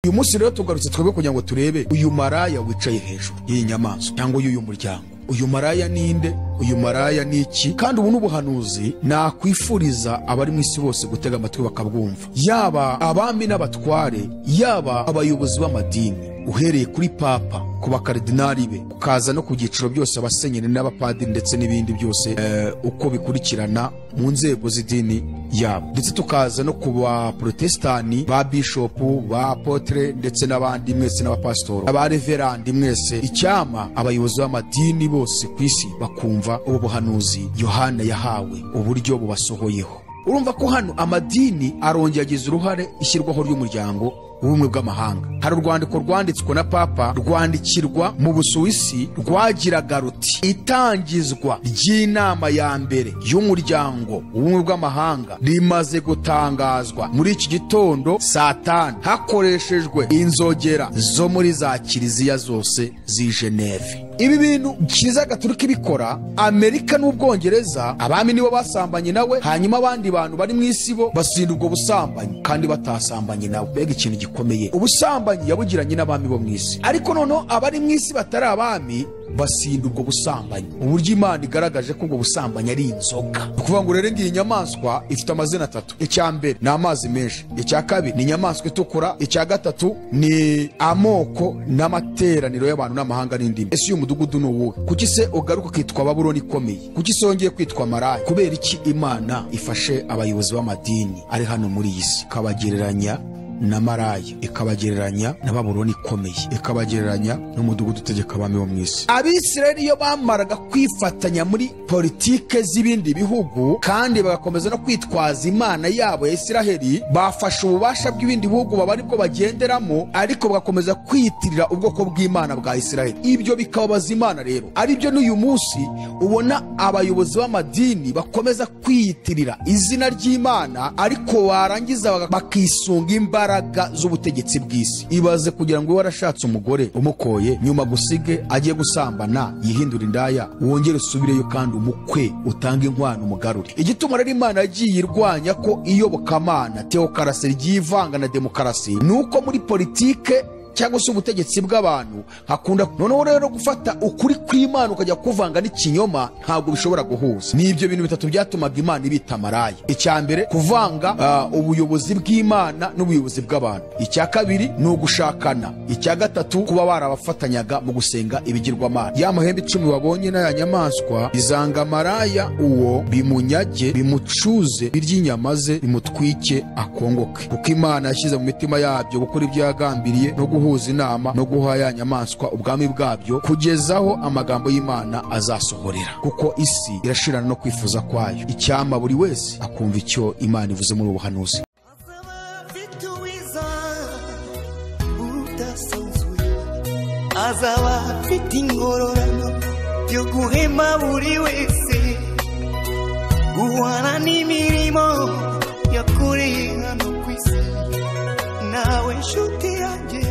uyu munsi rero tugarutse twebwe kugira ngo turebe uyu maraya wicaye hejuru y'iyi nyamaswa cyangwa y'uyu muryango. Uyu maraya ninde? Uyu maraya ni iki? Kandi ubu n'ubuhanuzi nakwifuriza abari mu isi bose gutega amatwi bakabwumva, yaba abami n'abatware, yaba abayobozi b'amadini, uhereye kuri papa, ku bakaridinari be, ukaza no ku byiciro byose, abasenyeri n'abapadiri ndetse n'ibindi byose uko bikurikirana mu nzego z'idini yabo, ndetse tukaza no ku baprotestani, ba bishopu, ba apotre ndetse n'abandi mwese, n'abapasitoro, abareverandi mwese. Icyama abayobozi b'amadini bose ku isi bakumva ubu buhanuzi Yohana yahawe uburyo bubasohoyeho. Urumva ko hano amadini arongera agize uruhare ishyirwaho ry'umuryango w'ubumwe bw'amahanga. Hari urwandiko rwanditswe na papa rwandikirwa mu Busuwisi rwagiraga ruti: itangizwa ry'inama ya mbere y'umuryango w'ubumwe bw'amahanga rimaze gutangazwa muri iki gitondo saa 5 hakoreshejwe inzogera zo muri za kiliziya zose z'i Geneve. Ibi bintu Kiliziya Gatolika ibikora, Amerika n'Ubwongereza abami nibo basambanye nawe, hanyuma abandi bantu bari mu isi bo basinda ubwo busambanyi kandi batasambanye nawe. Mbega ikintu gikomeye! Ubusambanyi yabugiranye n'abami bo mu isi, ariko noneho abari mu isi batari abami basinda ubwo busambanyi. Uburyo Imana igaragaje ko ubwo busambanyi ari inzoga. Ukuvuga ngo rero ngiyi nyamaswa ifite amazina 3. Icya mbere ni amazi menshi, icya kabiri ni inyamaswa itukura, icya gatatu ni amoko n'amateraniro y'abantu n'amahanga n'indimi. Ese uyu mudugudu ni uwuhe? Kuki se ugaruka kwitwa Babuloni ikomeye? Kuki se wongeye kwitwa maraya? Kubera iki Imana ifashe abayobozi b'amadini ari hano muri iyi si ikabagereranya na maraya, ikabagereranya na Babuloni ikomeye, ikabagereranya n'umudugudu utegeka abami bo mu isi? Abisirayeli iyo bamaraga kwifatanya muri politike z'ibindi bihugu kandi bagakomeza no kwitwaza Imana yabo ya Isiraheli, bafashe ububasha bw'ibindi bihugu baba aribwo bagenderamo, ariko bagakomeza kwiyitirira ubwoko bw'Imana bwa Isiraheli. Ibyo bikababaza Imana rero. Aribyo n'uyu munsi ubona abayobozi b'amadini bakomeza kwiyitirira izina ry'Imana, ariko warangiza bakisunga imbaraga z'ubutegetsi bw'isi. Ibaze kugira ngo warashatse umugore umukoye, nyuma gusige agiye gusambana, yihindura indaya, wongere usubireyo kandi umukwe utanga inkwano umugarure. Igituma rero Imana yagiye irwanya ko iyobokamana teokarasi ryivanga na demokarasi, nuko muri politike cyangwa se ubutegetsi bw'abantu hakunda noneho rero gufata ukuri kw'Imana ukajya kuvanga n'ikinyoma, ntabwo bishobora guhuza. Ni ibyo bintu bitatu byatumaga Imana ibita maraya. Icya mbere, kuvanga ubuyobozi bw'Imana n'ubuyobozi bw'abantu. Icya kabiri ni ugushakana. Icya gatatu, kuba barabafatanyaga mu gusenga ibigirwamana. Ya mahembe 10 wabonye n'aya nyamaswa bizanga maraya uwo, bimunyage, bimucuze, iry'inyama ze bimutwike akongoke. Kuko Imana yashyize mu mitima yabyo gukora ibyo yagambiriye no guhuza inama no guha ya nyamaswa ubwami bwabyo, kugezaho amagambo y'Imana azasohorera. Kuko isi irashirana no kwifuza kwayo. Icyama buri wese akumva icyo Imana ivuze muri ubuhanuzi. Azaba afite ingororano yo guhema buri wese, guhana n'imirimo yakoreye hano ku isi. Nawe nshuti yanjye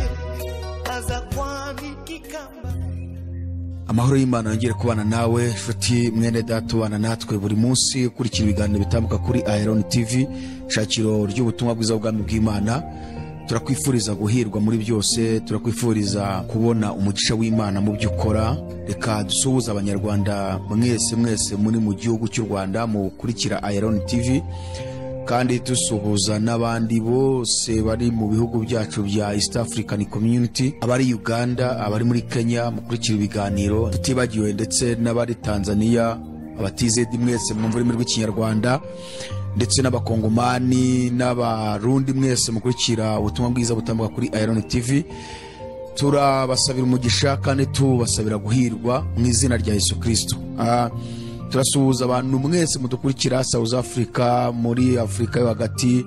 aza kwambika ikamba. Amahoro y'Imana yongere kubana nawe nshuti mwene data, ubana natwe buri munsi ukurikira ibiganiro bitambuka kuri Iron TV, shakiro ry'ubutumwa bwiza bw'ubwami bw'Imana. Turakwifuriza guhirwa muri byose, turakwifuriza kubona umugisha w'Imana mu byo ukora. Reka dusuhuza abanyarwanda mwese muri mu gihugu cy'u Rwanda mukurikira Iron TV, kandi dusuhuza n'abandi bose bari mu bihugu byacu bya East African Community, abari Uganda, abari muri Kenya mukurikira ibiganiro, tutibagiwe ndetse n'abari Tanzania, abatizedi mwese mu rurimi rw'Ikinyarwanda, ndetse n'abakongomani n'abarundi mwese mukurikira ubutumwa bwiza butambuka kuri Iron TV. Turabasabira umugisha kandi tubasabira guhirwa mu izina rya Yesu Kristo. Turasuhuza abantu mwese mudukurikira South Africa, muri Afrika yo hagati,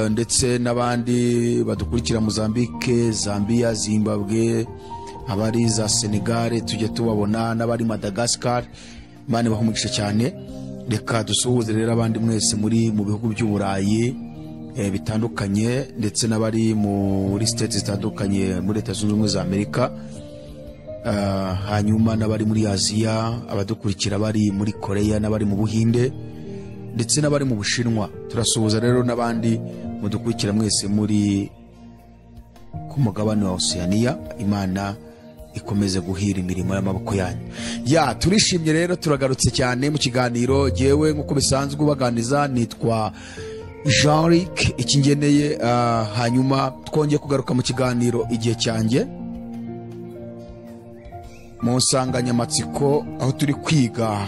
ndetse n'abandi badukurikira Mozambique, Zambia, Zimbabwe, abari za Senegal tujye tubabona, n'abari Madagascar. Imana bahumugisha cyane. Reka dusuhuze rero abandi mwese muri mu bihugu by'Uburayi bitandukanye, ndetse n'abari muri states zitandukanye muri Leta Zunze Ubumwe za Amerika, hanyuma n'abari muri Aziya, abadukurikira bari muri Korea, n'abari mu Buhinde, ndetse n'abari mu Bushinwa. Turasuhuza rero n'abandi mudukurikira mwese muri ku mugabane wa Oceania. Imana ikomeze guhira imirimo y'amaboko yanyu. Turishimye rero, turagarutse cyane mu kiganiro. Jewe nk'uko bisanzwe ubaganiza nitwa Jean-Luc Ikingeneye. Hanyuma twongeye kugaruka mu kiganiro igihe cyanjye mu nsanganyamatsiko, aho turi kwiga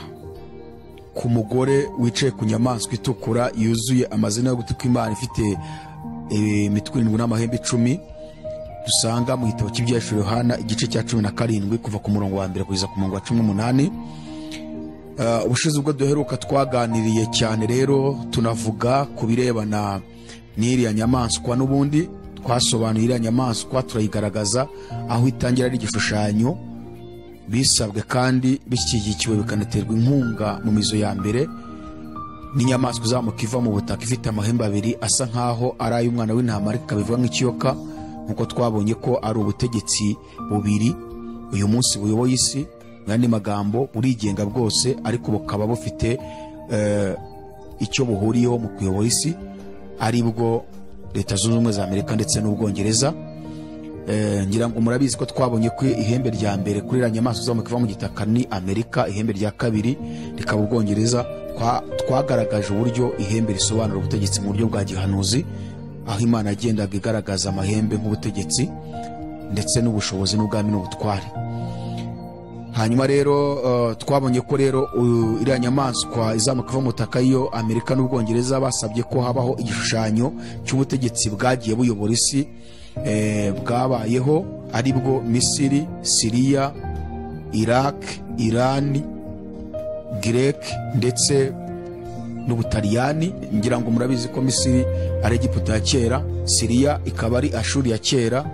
ku mugore wicaye ku nyamaswa itukura yuzuye amazina yo gutuka Imana, ifite imitwe 7 n'amahembe 10. dusanga mu gitabo cy'ibyahishuriwe Yohana igice cya 17 kuva ku murongo wa 1 kugeza ku murongo wa 18. Ubushize ubwo duheruka twaganiriye cyane rero tunavuga ku birebana n'iriya nyamaswa, n'ubundi twasobanuye iriya nyamaswa turayigaragaza aho itangira ari igishushanyo bisabwe kandi bishyigikiwe bikanaterwa inkunga mu mizo ya mbere n'inyamaswa izamuka iva mu butaka ifite amahembe 2 asa nkaho ari ay'umwana w'intama, ariko bivuga nk'ikiyoka, nkuko twabonye ko ari ubutegetsi bubiri uyu munsi buyoboye isi. N'andi magambo burigenga bwose, ariko bukaba bufite icyo buhuriyeho mu kuyobora isi, ari bwo Leta Zunze Ubumwe za Amerika ndetse n'Ubwongereza. Ngira ngo murabizi ko twabonye ko ihembe rya mbere kuri iriya nyamaswa izamuka iva mu gitaka ni Amerika, ihembe rya kabiri rikaba Ubwongereza. Twagaragaje uburyo ihembe risobanura ubutegetsi mu buryo bwa gihanuzi, aho Imana yagendaga igaragaza amahembe nk'ubutegetsi ndetse n'ubushobozi n'ubwami n'ubutware. Hanyuma rero twabonye ko rero iriya nyamaswa izamuka iva mu butaka iyo Amerika n'Ubwongereza basabye ko habaho igishushanyo cy'ubutegetsi bwagiye buyobora isi bwabayeho, ari bwo Misiri, Siriya, Iraq, Irani, Grek ndetse n'Ubutaliyani. Ngira ngo murabizi ko Misiri ari Egiputa ya kera, Siriya ikaba ari Ashuri ya kera,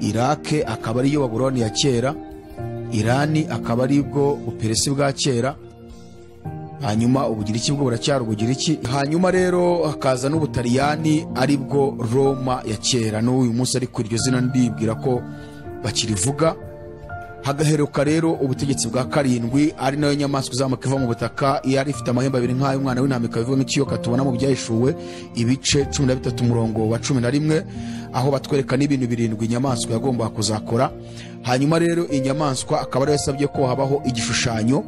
Iraq akaba ari yo Babuloni ya kera, Irani akaba ari bwo Uperesi bwa kera, hanyuma Ubugiriki bwo buracyari Ubugiriki. Hanyuma rero hakaza n'Ubutaliyani ari bwo Roma ya kera, n'uyu munsi ariko iryo zina ndibwira ko bakirivuga. Hagaheruka rero ubutegetsi bwa 7 ari nayo nyamaswa izamuka iva mu butaka, yari ifite amahembe 2 nk'ay'umwana w'intama, ikabivuga nk'ikiyoka tubona mu byahishuwe ibice 13 umurongo wa 11, aho batwereka n'ibintu 7 inyamaswa yagomba kuzakora. Hanyuma rero inyamaswa akaba ari yasabye ko habaho igishushanyo.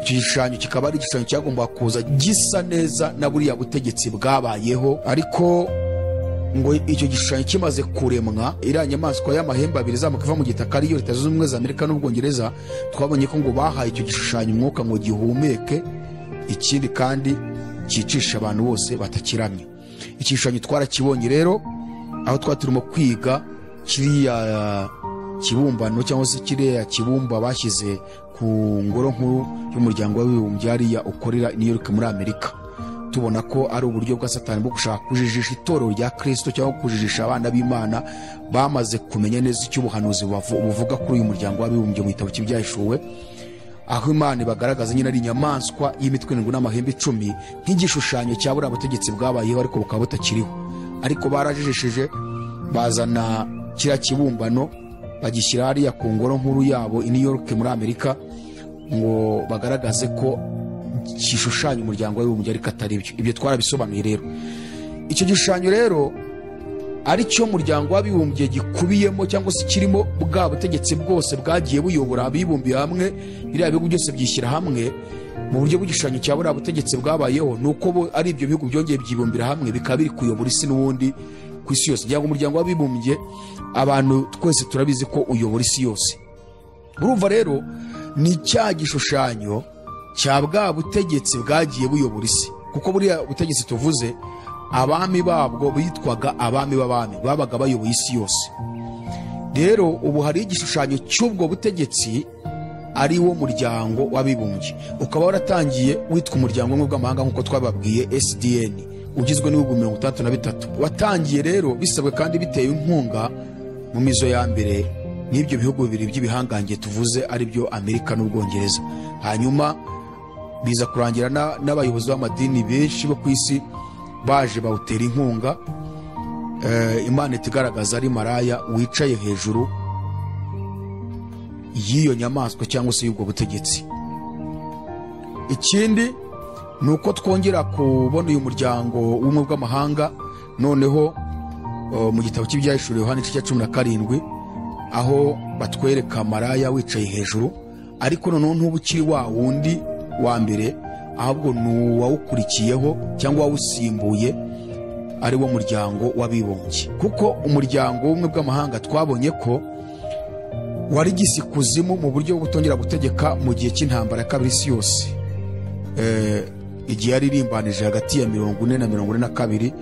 Icyo gishushanyo kikaba ari igishushanyo cyagomba kuza gisa neza na buriya butegetsi bwabayeho, ariko ngo icyo gishushanyo kimaze kuremwa, iriya nyamaswa y'amahembe 2 izamuka iva mu gitaka ariyo Leta Zunze Ubumwe za Amerika n'Ubwongereza, twabonye ko ngo bahaye icyo gishushanyo umwuka ngo gihumeke, ikindi kandi cyicisha abantu bose batakiramye. Iki gishushanyo twarakibonye rero aho turimo kwiga kiriya kibumbano cyangwa se kiriya kibumba bashyize ku ngoro nkuru y'umuryango w'abibumbye hariya ukorera New York muri Amerika. Tubona ko ari uburyo bwa Satani bwo gushaka kujijisha itorero rya Kristo cyangwa kujijisha abana b'Imana bamaze kumenya neza icyo ubuhanuzi buvuga kuri uyu muryango w'abibumbye mu gitabo cy'Ibyahishuriwe, aho Imana bagaragaza nyine ari inyamaswa y'imitwe 7 n'amahembe 10 nk'igishushanyo cya buriya butegetsi bwabayeho, ariko bukaba butakiriho. Ariko barajijishije bazana kiriya kibumbano bagishyira hariya ku ngoro nkuru yabo i New York muri Amerika, ngo bagaragaze ko kishushanya umuryango w'abibumbye ariko atari byo. Ibyo twarabisobanuye rero. Icyo gishushanyo rero ari cyo muryango w'abibumbye gikubiyemo cyangwa se kirimo bwa butegetsi bwose bwagiye buyobora abibumbiye hamwe, biriya bihugu byose byishyira hamwe mu buryo bw'igishushanyo cya buriya butegetsi bwabayeho. Nuko ari ibyo bihugu byongeye byibumbira hamwe bikaba biri kuyobora isi n'ubundi ku isi yose. Cyangwa umuryango w'abibumbye abantu twese turabizi ko uyobora isi yose. Urumva rero ni cya gishushanyo cya bwa butegetsi bwagiye buyobora isi, kuko buriya butegetsi tuvuze abami babwo bitwaga abami b'abami, babaga bayoboye isi yose. Rero ubu hari igishushanyo cy'ubwo butegetsi ari wo muryango w'abibumbye, ukaba waratangiye witwa umuryango umwe bw'amahanga nk'uko twababwiye SDN, ugizwe n'ibihugu 33. Watangiye rero bisabwe kandi biteye inkunga mu mizo ya mbere n'ibyo bihugu 2 by'ibihangange tuvuze ari byo Amerika n'Ubwongereza. Hanyuma biza kurangira n'abayobozi b'amadini benshi bo ku isi baje bawutera inkunga. Imana itigaragaza ari maraya wicaye hejuru y'iyo nyamaswa cyangwa se y'ubwo butegetsi. Ikindi nuko twongera kubona uyu muryango w'umwe bw'amahanga noneho mu gitabo cy'ibyahishuriwe Yohana igice cya 17 aho batwereka maraya wicaye hejuru, ariko noneho ntuba ukiri wa wundi wa mbere, ahubwo ni uwawukurikiyeho cyangwa wawusimbuye, ari wo muryango w'abibumbye. Kuko umuryango w'ubumwe bw'amahanga twabonye ko wari gisi kuzimu mu buryo bwo gutongera gutegeka mu gihe cy'intambara ya kabiri isi yose, igihe yaririmbanije hagati ya 40 na 42,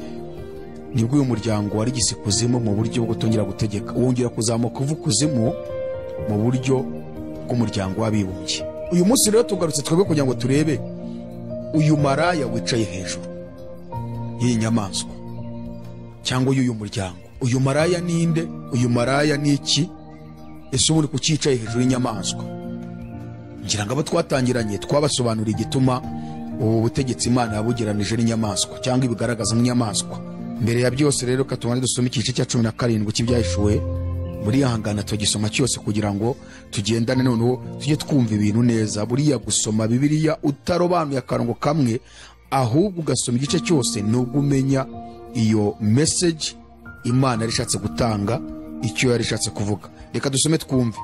nibwo uyu muryango wari gisi kuzimu mu buryo bwo gutongera gutegeka, wongera kuzamuka uva kuzimu mu buryo bw'umuryango w'abibumbye. Uyu munsi rero tugarutse twebwe kugira ngo turebe uyu maraya wicaye hejuru y'iyi nyamaswa cyangwa y'uyu muryango. Uyu maraya ninde? Uyu maraya ni iki? Ese ubundi kukicaye hejuru y'inyamaswa? Ngira ngo abo twatangiranye twabasobanura igituma ubu butegetsi Imana yabugeranije n'inyamaswa cyangwa ibigaragaza nk'inyamaswa. Mbere ya byose rero katumane dusome igice cya 17 cy'ibyahishuwe, muri yahangana tugisoma cyose kugira ngo tugendane, noneho tujye twumva ibintu neza. Buriya gusoma Bibiliya utarobanuye akarongo kamwe, ahubwo ugasoma igice cyose, nubwo umenya iyo message Imana yari ishatse gutanga, icyo yari ishatse kuvuga. Reka dusome twumve.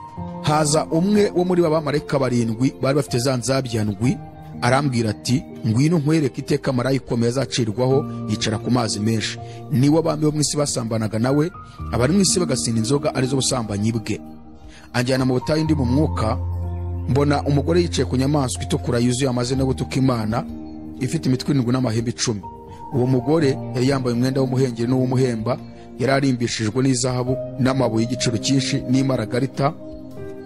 Haza umwe wo muri bamarayika 7 bari bafite za nzabya ndwi, arambwira ati, ngwino nkwereke iteka marayika ukomeye azacirwaho yicara ku mazi menshi. Niwe abami bo mu isi basambanaga nawe, abari mu isi bagasinda inzoga arizo busambanyi bwe. Anjyana mu butayu ndi mu mwuka, mbona umugore yicaye ku nyamaswa itukura yuzuye amazina yo gutuka Imana, ifite imitwe 7 n'amahembe 10. Uwo mugore yari yambaye umwenda w'umuhengeri n'uw'umuhemba, yari arimbishijwe n'izahabu n'amabuye y'igiciro cyinshi n'imaragarita.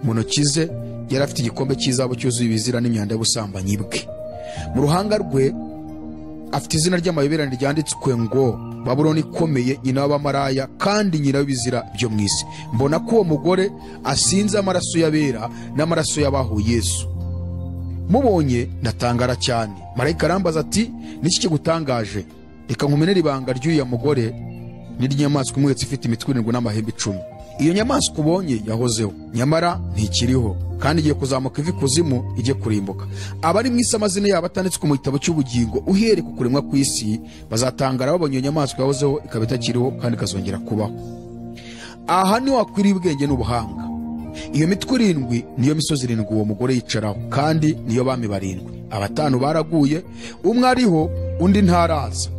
Mu ntoki ze yari afite igikombe cy'izahabu cyuzuye ibizira n'imyanda y'ubusambanyi bwe. Mu ruhanga rwe afite izina ry'amayoberane ryanditswe ngo Babuloni ikomeye, nyina w'abamaraya kandi nyina w'ibizira byo mu isi. Mbona ko uwo mugore asinze amaraso y'abera n'amaraso y'abahuye Yesu. Mubonye ndatangara cyane. Marayika arambaza ati, niki kigutangaje? Reka nkumenere ibanga ry'uyu mugore n'inyamaswa imwetse ifite imitwe 7 n'amahembe 10. Iyo nyamaswa ubonye yahozeho, nyamara ntikiriho, kandi igiye kuzamuka ivi kuzimu ijye kurimbuka. Abari mu isi amazina yabo atanditswe mu gitabo cy'ubugingo uhereye ku kuremwa kw'isi bazatangara babonye iyo nyamaswa yahozeho ikaba itakiriho kandi ikazongera kubaho. Aha ni wakwiriye ubwenge n'ubuhanga. Iyo mitwe 7 niyo misozi 7 uwo mugore yicaraho, kandi niyo bami 7. Abatanu baraguye, umwe ariho undi ntaraza,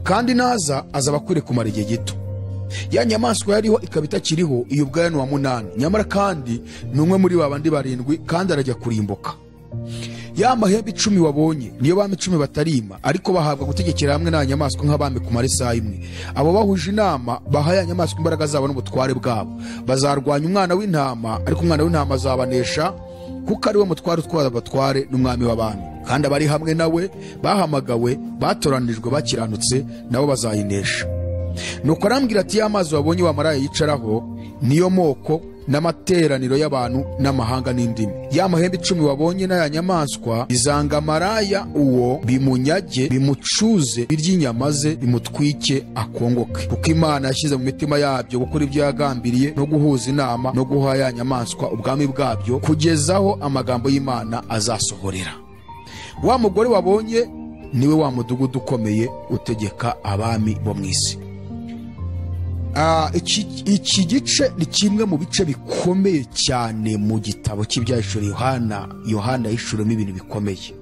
kandi naza azaba akwiriye kumara igihe gito. Ya nyamaswa yariho ikaba itakiriho, iyo ubwayo ni uwa 8, nyamara kandi ni umwe muri babandi 7 kandi arajya kurimbuka. Ya mahembe 10 wabonye niyo bami 10 batarima, ariko bahabwa gutegekera hamwe na nyamaswa nk'abami ku marisa imwe. Abo bahuje inama baha ya nyamaswa imbaraga zabo n'ubutware bwabo. Bazarwanya umwana w'intama, ariko umwana w'intama azabanesha, kuko ari we mutware utwara abatware n'umwami w'abami. Kandi abari hamwe nawe bahamagawe, batoranijwe, bakiranutse, nabo bazayinesha. Nuko arambwira ati, ya mazi wabonye wa maraya yicaraho niyo moko n'amateraniro y'abantu n'amahanga n'indimi. Ya mahembe 10 wabonye n'aya nyamaswa bizanga maraya uwo, bimunyage, bimucuze, biryinyama ze, bimutwike, akongoke. Kuko Imana yashyize mu mitima yabyo gukora ibyo yagambiriye, no guhuza inama, no guha ya nyamaswa ubwami bwabyo, kugezaho amagambo y'Imana azasohorera. Wa mugore wabonye niwe wa mudugudu ukomeye utegeka abami bo mu isi. Iki gice ni kimwe mu bice bikomeye cyane mu gitabo cy'ibyahishuriwe Yohana. Yohana yahishuriyemo ibintu bikomeye,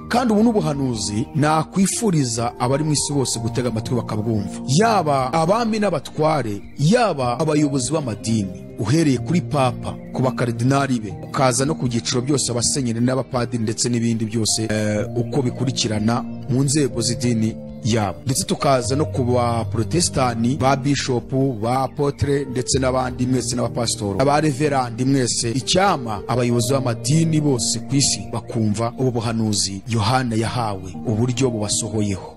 kandi ubu n'ubuhanuzi nakwifuriza abari mu isi bose gutega amatwi bakabwumva, yaba abami n'abatware, yaba abayobozi b'amadini, uhereye kuri papa, ku bakaridinari be, ukaza no ku byiciro byose, abasenyeri n'abapadiri ndetse n'ibindi byose, uko bikurikirana mu nzego z'idini yabo, ndetse tukaza no ku ba protestani, ba bishopu, ba apotre, ndetse n'abandi mwese, n'abapasitoro, aba reverandi mwese. Icyama abayobozi b'amadini bose ku isi bakumva ubu buhanuzi Yohana yahawe, uburyo bubasohoyeho.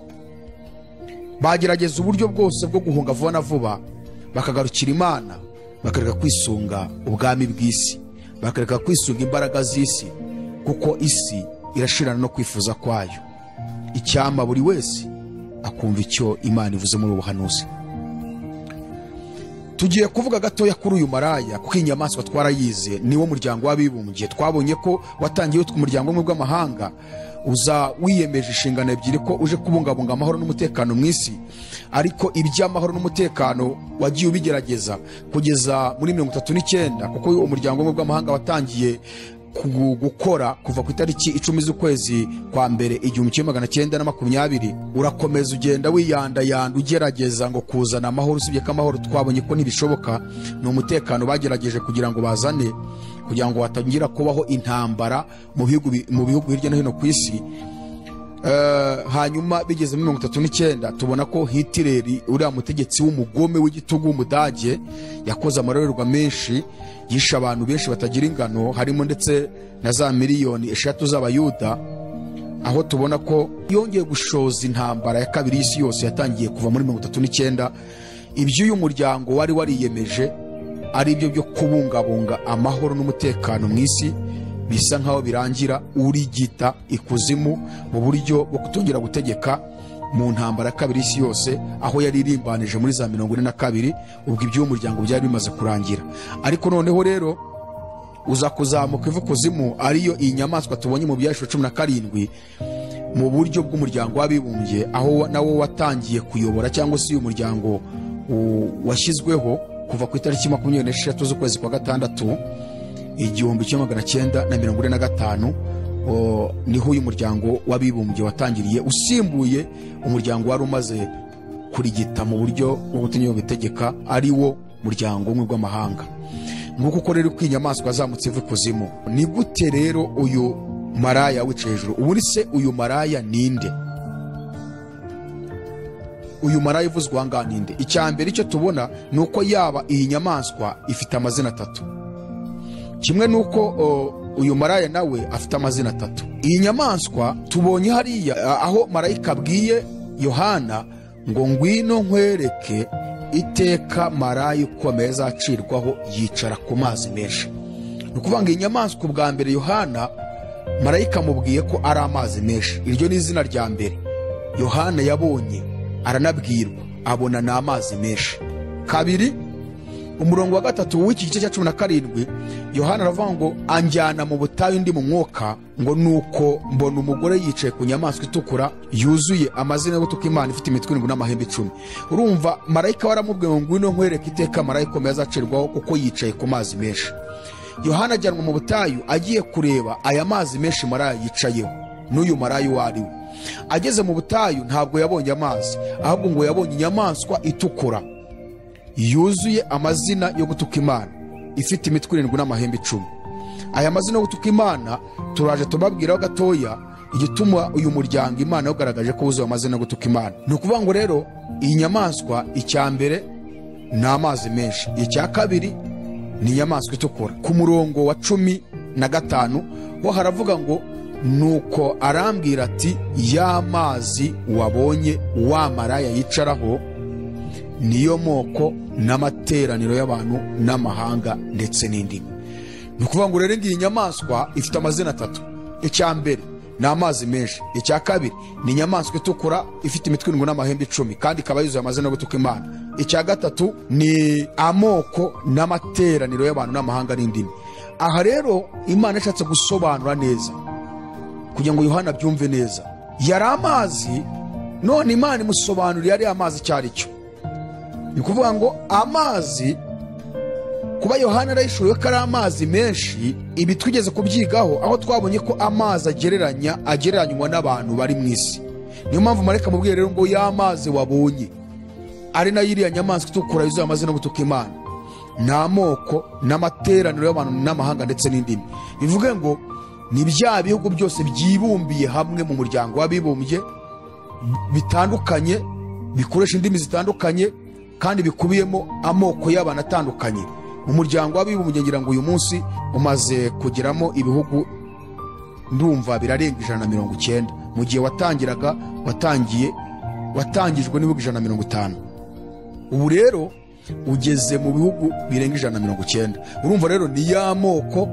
Bagerageza uburyo bwose bwo guhunga vuba na vuba, bakagarukira Imana, bakareka kwisunga ubwami bw'isi, bakareka kwisunga imbaraga z'isi, kuko isi irashirana no kwifuza kwayo. Icyama buri wese akumva icyo Imana ivuze muri ubuhanuzi. Tugiye kuvuga gatoya kuri uyu maraya, kuko inyamaswa twarayize niwo muryango w'abibumbye. Twabonye ko watangiye utwo umuryango umwe bw'amahanga, uza wiyemeje inshingano ebyiri ko uje kubungabunga amahoro n'umutekano mu isi, ariko iby'amahoro n'umutekano wagiye ubigerageza kugeza muri 39, kuko umuryango w'ubumwe bw'amahanga watangiye gukora kuva ku itariki 10 z'ukwezi kwa mbere 1920, urakomeza ugenda wiyandayanda ugerageza ngo kuzana amahoro, usibye ko amahoro twabonye ko ntibishoboka. Ni umutekano bagerageje kugira ngo bazane, kugira ngo hatangira kubaho intambara mu bihugu hirya no hino ku isi. Hanyuma bigeze muri 39 tubona ko Hitler, uriya mutegetsi w'umugome w'igitugu w'Umudage, yakoze amarorerwa menshi, yisha abantu benshi batagira ingano, harimo ndetse na za miliyoni 3 z'abayuda, aho tubona ko yongeye gushoza intambara ya kabiri y'isi yose yatangiye kuva muri 39. Ibyo uyu muryango wari wariyemeje ari byo byo kubungabunga amahoro n'umutekano mu isi bisa nkaho birangira urigita ikuzimu mu buryo bwo kutongera gutegeka mu ntambara ya kabiri y'isi yose, aho yari irimbanije muri za 42, ubwo iby'uwo muryango byari bimaze kurangira. Ariko noneho rero uza kuzamuka ivu kuzimu, ariyo iyi nyamaswa tubonye mu byashuro 17 mu buryo bw'umuryango w'abibumbye, aho nawo watangiye kuyobora, cyangwa se uyu muryango washyizweho kuva ku itariki 26 z'ukwezi kwa gatandatu 1945. Niho uyu muryango w'abibumbye watangiriye, usimbuye umuryango wari umaze kurigita mu buryo bw'ubutegetsi bitegeka, ari wo muryango w'ubumwe bw'amahanga. Nguko uko rero ko inyamaswa yazamutse ivu kuzimu. Ni gute rero uyu maraya wicaye hejuru? Ubundi se uyu maraya ninde? Uyu maraya ivuzwa ngaha ninde? Icyambere icyo tubona nuko yaba iyi nyamaswa ifite amazina 3, kimwe nuko uyu maraya nawe afite amazina 3. Iyi nyamaswa tubonye hariya aho marayika abwiye Yohana ngo ngwino nkwereke iteka maraya ukomeye azacirwaho yicara ku mazi menshi. Ni ukuvuga ngo iyi nyamaswa ubwa mbere Yohana marayika amubwiye ko ari amazi menshi. Iryo ni izina rya mbere Yohana yabonye, aranabwirwa, abona ni amazi menshi. Kabiri, umurongo wa 3 w'iki gice cya 17, Yohana aravuga ngo anjyana mu butayu ndi mu mwuka, ngo nuko mbona umugore yicaye ku nyamaswa itukura yuzuye amazina yo gutuka Imana, ifite imitwe 7 n'amahembe 10. Urumva marayika waramubwiye ngo ngwino nkwereke iteka marayika ukomeye azacirwaho kuko yicaye ku mazi menshi. Yohana ajyanwa mu butayu agiye kureba aya mazi menshi maraya yicayeho n'uyu maraya uwo ari we. Ageze mu butayu ntabwo yabonye amazi, ahubwo ngo yabonye inyamaswa itukura yuzuye amazina yo gutuka Imana, ifite imitwe 7 n'amahembe 10. Aya mazina yo gutuka Imana turaje tubabwiraho gatoya igituma uyu muryango Imana yagaragaje ko wuzuye amazina yo gutuka Imana. Ni ukuvuga ngo rero iyi nyamaswa, icyambere ni amazi menshi, icya kabiri ni inyamaswa itukura. Ku murongo wa 15 ho haravuga ngo nuko arambwira ati ya mazi wabonye wa maraya yicaraho niyo moko n'amateraniro y'abantu n'amahanga ndetse n'indimi. Ni ukuvuga ngo rero iyi nyamaswa ifite amazina 3. Icyambere ni amazi menshi, icya kabiri ni inyamaswa itukura ifite imitwe 7 n'amahembe 10 kandi ikaba yuzuye amazina yo gutuka Imana, icya gatatu ni amoko n'amateraniro y'abantu n'amahanga n'indimi. Aha rero Imana yashatse gusobanura neza kugira ngo Yohana byumve neza. Yari amazi, none Imana imusobanurira ari amazi cyari cyo. Ni kuvuga ngo amazi, kuba Yohana arayishuriwe ko ari amazi menshi, ibi twigeze kubyigaho aho twabonye ko amazi agereranywa n'abantu bari mu isi. Niyo mpamvu marayika mubwiye rero ngo ya mazi wabonye ari nayo iriya nyamaswa itukura yuzuye amazina yo gutuka Imana, ni amoko n'amateraniro y'abantu n'amahanga ndetse n'indimi. Bivuge ngo ni bya bihugu byose byibumbiye hamwe mu muryango w'abibumbye, bitandukanye, bikoresha indimi zitandukanye kandi bikubiyemo amoko y'abantu atandukanye. Mu muryango w'abibumbye ngira ngo uyu munsi umaze kugeramo ibihugu ndumva birarenga 190. Mu gihe watangiraga watangijwe n'ibihugu 150. Ubu rero ugeze mu bihugu birenga 190. Urumva rero ni ya moko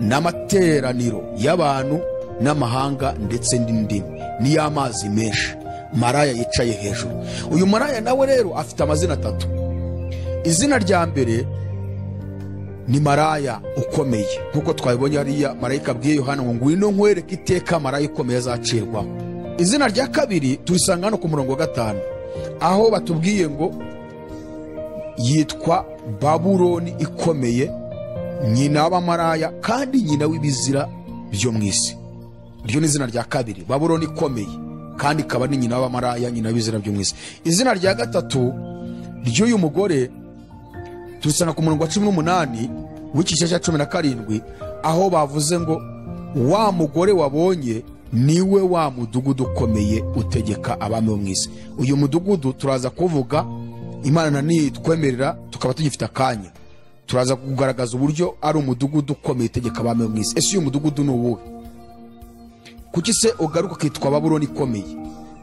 n'amateraniro y'abantu n'amahanga ndetse n'indimi, ni ya mazi menshi maraya yicaye hejuru. Uyu maraya nawe rero afite amazina 3. Izina rya mbere ni maraya ukomeye, nk'uko twabibonye hariya marayika abwiye Yohana ngo ngwino nkwereke iteka maraya ukomeye azacirwaho. Izina rya kabiri turisanga hano ku murongo wa 5, aho batubwiye ngo yitwa Babuloni ikomeye, nyina w'abamaraya kandi nyina w'ibizira byo mu isi. Iryo ni izina rya kabiri, Babuloni ikomeye kandi ikaba ni nyina w'abamaraya, nyina w'ibizira byo mu isi. Izina rya gatatu ry'uyu mugore turisanga ku murongo wa 18 w'igice cya 17, aho bavuze ngo wa mugore wabonye niwe wa mudugudu ukomeye utegeka abami bo mu isi. Uyu mudugudu turaza kuvuga, Imana nitwemerera tukaba tugifite akanya, turaza kugaragaza uburyo ari umudugudu ukomeye utegeka abami bo mu isi. Ese uyu mudugudu ni uwuhe? Kuki se ugaruka kwitwa Babuloni ikomeye?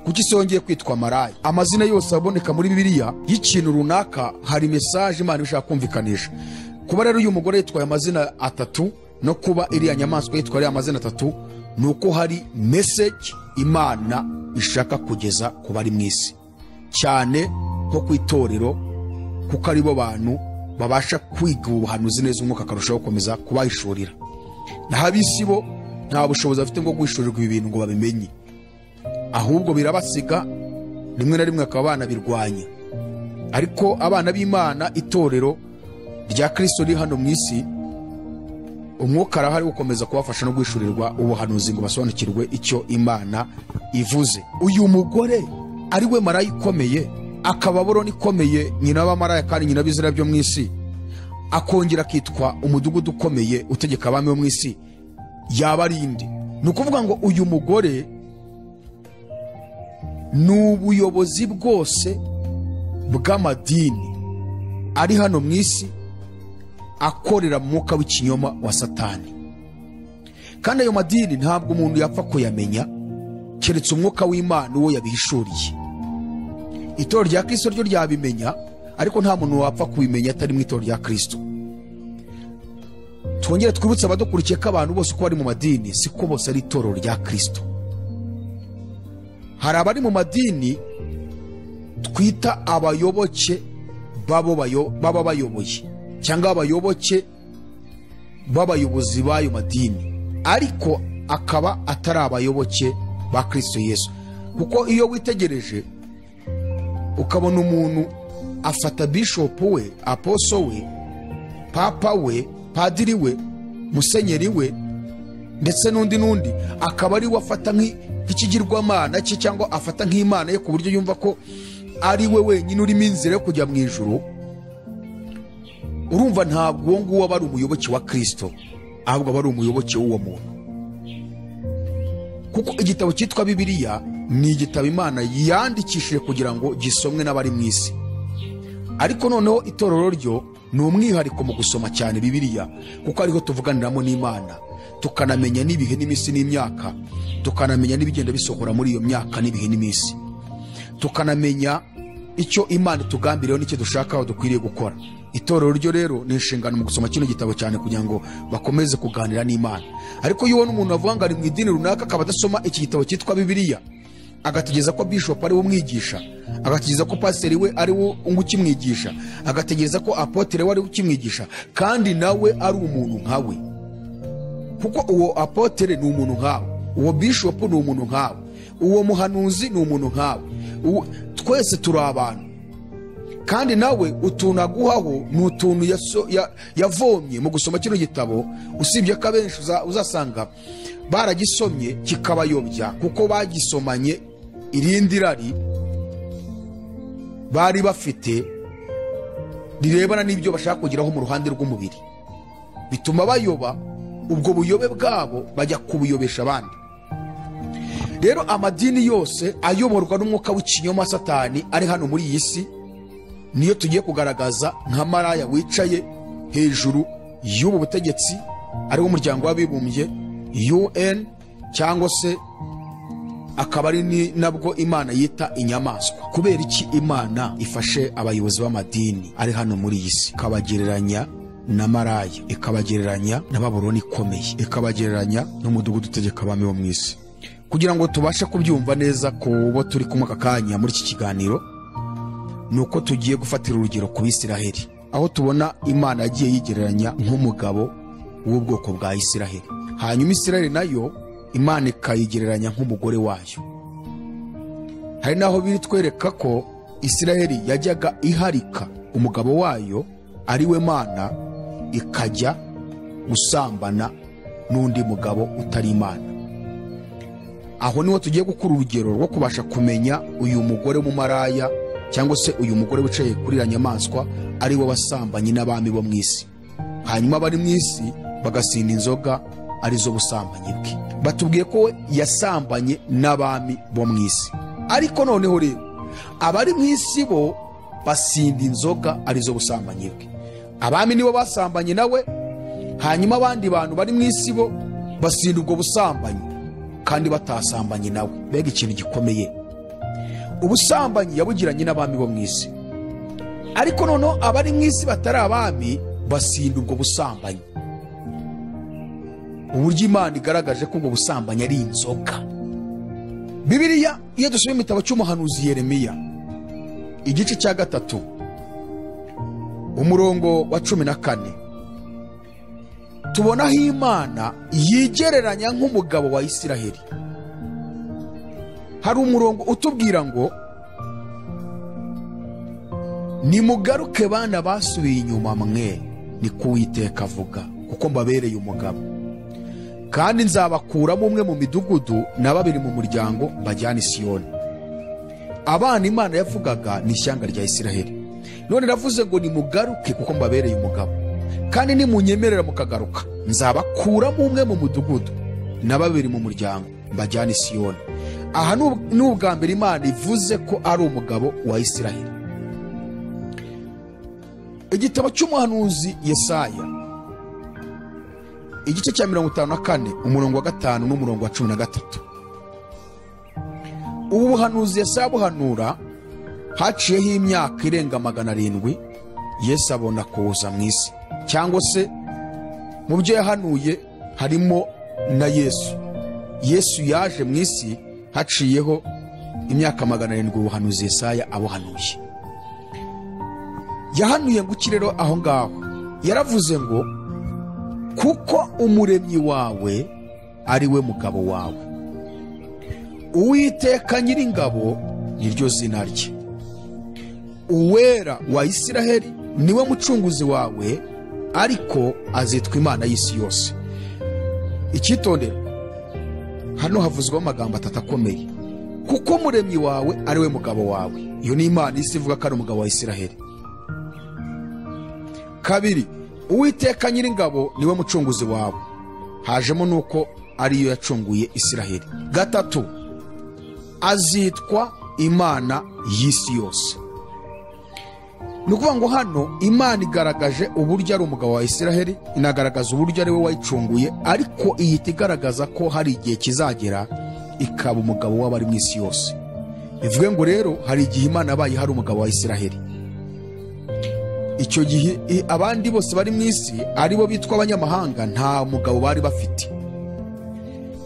Kuki se wongeye kwitwa maraya? Amazina yose aboneka muri Bibiliya y'ikintu runaka hari message Imana ishaka kumvikanisha. Kuba rero uyu mugore yitwaye amazina atatu no kuba iriya nyamaswa yitwaye amazina atatu, nuko hari message Imana ishaka kugeza ku bari mu isi, cyane nko ku itorero, kuko ari bo bantu babasha kwiga ubuhanuzi neza, umwuka akarushaho gukomeza kubahishurira. Naho ab'isi bo nta bushobozi bafite bwo guhishurirwa ibi bintu ngo babimenye, ahubwo birabasiga, rimwe na rimwe akaba banabirwanya. Ariko abana b'Imana, itorero rya Kristo riri hano mu isi, umwuka arahari gukomeza kubafasha no guhishurirwa ubuhanuzi ngo basobanukirwe icyo Imana ivuze. Uyu mugore ari we maraya ikomeye, akaba Babuloni ikomeye, nyina w'abamaraya kandi nyina w'ibizira byo mu isi, akongera akitwa umudugudu ukomeye utegeka abami bo mu isi, yaba ari indi? Ni ukuvuga ngo uyu mugore ni ubuyobozi bwose bw'amadini ari hano mu isi akorera mu mwuka w'ikinyoma wa Satani. Kandi ayo madini ntabwo umuntu yapfa kuyamenya keretse umwuka w'Imana uwo yabihishuriye. Itorero rya Kristo ryo ryabimenya, ariko nta muntu wapfa kubimenya atari mu itorero rya Kristo. Twongere twibutse abadukurikiye ko abantu bose uko bari mu madini siko bose ari itorero rya Kristo. Hari abari mu madini twita abayoboke baba bayoboye, cyangwa abayoboke b'abayobozi b'ayo madini, ariko akaba atari abayoboke ba Kristo Yesu. Kuko iyo witegereje ukabona umuntu afata bishop we, apostle we, papa we, padiri we, musenyeri we, ndetse n'undi akaba ari wafata nk'ikigirwamana cye, cyangwa afata nk'Imana ye, ku buryo yumva ko ari we wenyine urimo inzira yo kujya mu ijuru, urumva ntabwo uwo nguwo aba ari umuyoboke wa Kristo, ahubwo aba ari umuyoboke w'uwo muntu. Kuko igitabo cyitwa Bibiliya ni igitabo Imana yandikishije kugira ngo gisomwe n'abari mu isi. Ariko noneho itorero ryo ni umwihariko mu gusoma cyane Bibiliya, kuko ariho tuvuganiramo n'Imana, tukanamenya n'ibihe n'iminsi n'imyaka, tukanamenya n'ibigenda bisohora muri iyo myaka n'ibihe n'iminsi, tukanamenya icyo Imana itugambiriyeho n'icyo dushaka aho dukwiriye gukora. Itorero ryo rero ni inshingano mu gusoma kino gitabo cyane kugira ngo bakomeze kuganira n'Imana. Ariko iyo ubona umuntu avuga ngo ari mu idini runaka akaba adasoma iki gitabo cyitwa Bibiliya, agategereza ko bishop ari we umwigisha, agategereza ko pasiteri we ari we ukimwigisha, agategereza ko apotere we ari we ukimwigisha, kandi nawe ari umuntu nkawe. Kuko uwo apotere ni umuntu nkawe, uwo bishop ni umuntu nkawe, uwo muhanuzi ni umuntu nkawe, twese turi abantu. Kandi nawe utuntu aguhaho ni utuntu yavomye mu gusoma kino gitabo, usibye ko abenshi uzasanga baragisomye kikabayobya, kuko bagisomanye irindi rari bari bafite rirebana n'ibyo bashaka kugeraho mu ruhande rw'umubiri, bituma bayoba. Ubwo buyobe bwabo bajya kubuyobesha abandi. Rero amadini yose ayoborwa n'umwuka w'ikinyoma Satani ari hano muri iyi si, niyo tugiye kugaragaza nka maraya wicaye hejuru y'ubu butegetsi, ari wo muryango w'abibumbye UN, cyangwa se akaba ari nabwo Imana yita inyamaswa. Kubera iki Imana ifashe abayobozi b'amadini ari hano muri iyi si ikabagereranya na maraya, ikabagereranya na Babuloni ikomeye, ikabagereranya n'umudugudu utegeka abami bo mu isi? Kugira ngo tubashe kubyumva neza ku bo turi kumwe aka kanya muri iki kiganiro, nuko tugiye gufatira urugero ku Bisiraheli. aho tubona Imana yagiye yigereranya nk'umugabo w'ubwoko bwa Isiraheli. Hanyuma Isiraheli nayo Imana ikayigereranya nk'umugore wayo. Hari naho bitwereka ko Isiraheli yajyaga iharika umugabo wayo ari we Mana, ikajya gusambana n'undi mugabo utari Imana. Aho niho tugiye gukura urugero rwo kubasha kumenya uyu mugore mu maraya cyangwa se uyu mugore wicaye kuri ya nyamaswa ari we wasambanye n'abami bo mu isi. Hanyuma bari mu isi bagasinda inzoga arizo busambanyi bwe. Batubwiye ko yasambanye n'abami bo mu isi. Ariko noneho rero abari mu isi bo basinda inzoga arizo busambanyi bwe. Abami nibo basambanye nawe, hanyuma abandi bantu bari mu isi bo basinda ubwo busambanyi kandi batasambanye nawe. Mbega ikintu gikomeye. Ubusambanyi yabugiranye n'abami bo mu isi, ariko noneho abari mu isi batari abami basinda ubwo busambanyi. Uburyo Imana igaragaje ko ubwo busambanyi ari inzoga. Bibiliya iyo dusomye mu gitabo cy'umuhanuzi Yeremiya igice cya 3 umurongo wa 14, tubonaho Imana yigereranya nk'umugabo wa Isiraheli. Hari umurongo utubwira ngo nimugaruke bana basubiye inyuma mwe, ni ko Uwiteka avuga, kuko mbabereye umugabo, kandi nzabakuramo umwe mu midugudu na babiri mu muryango bajyana i Siyoni. Abana Imana yavugaga ni ishyanga rya Isiraheli. None navuze ngo nimugaruke kuko mbabereye umugabo, kandi nimunyemerera mukagaruka nzabakuramo umwe mu mudugudu na babiri mu muryango bajyana i Siyoni. Aha ni ubwa mbere Imana ivuze ko ari umugabo wa Isiraheli. Igitabo cy'umuhanuzi Yesaya igice cya 54 umurongo wa 5 n'umurongo wa 13. Ubu buhanuzi Yesaya buhanura haciyeho imyaka irenga 700 Yesu abona kuza mu isi, cyangwa se mu byo yahanuye harimo na Yesu. Yesu yaje mu isi haciyeho imyaka 700 ubuhanuzi Yesaya abuhanuye. Yahanuye ngo ikirero aho ngaho yaravuze ngo kuko umuremyi wawe ari we mugabo wawe, Uwiteka Nyiringabo niryo zina rye, Uwera wa Isiraheli niwe mucunguzi wawe, ariko azitwa Imana y'isi yose. Icyitondero hano havuzweho amagambo atatu akomeye. Kuko umuremyi wawe ari we mugabo wawe, iyo ni Imana isi ivuga ko ari umugabo wa Isiraheli. Kabiri, Uwiteka Nyiringabo niwe mucunguzi wawe, hajemo nuko ariyo yacunguye Isiraheli. Gatatu, azitwa Imana y'isi yose. Nukuvuga ngo hano Imana igaragaje uburyo ari umugabo wa Isiraheli, inagaragaza uburyo ari we wayicunguye, ariko ihita igaragaza ko hari igihe kizagera ikaba umugabo w'abari mu isi yose. Bivuge ngo rero hari igihe Imana yabaye hari umugabo wa Isiraheli. Icyo gihe abandi bose bari mu isi aribo bitwa abanyamahanga nta mugabo bari bafite.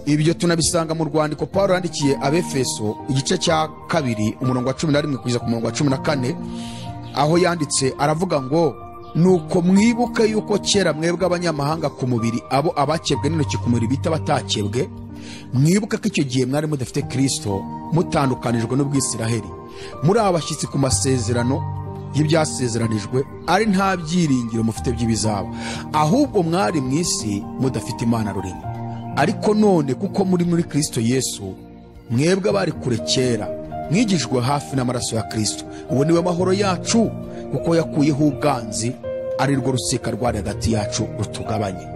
Ibyo tunabisanga mu rwandiko Paulo yandikiye Abefeso igice cya 2 umurongo wa 11 kugeza ku murongo wa 14, aho yanditse aravuga ngo nuko mwibuke yuko kera mwebwe abanyamahanga ku mubiri, abo abakebwe n'intoki ku mubiri bita batakebwe, mwibuke ko icyo gihe mwari mudafite Kristo, mutandukanijwe n'ubwisiraheli, muri abashyitsi ku masezerano y'ibyasezeranijwe, ari nta byiringiro mufite by'ibizaba, ahubwo mwari mu isi mudafite Imana rurema. Ariko none kuko muri Kristo Yesu, mwebwe bari kure kera mwigijwe hafi n'amaraso ya Kristo. Uwo niwe mahoro yacu, kuko yakuyeho ubwanzi, ari rwo rusika rwari hagati yacu rutugabanye.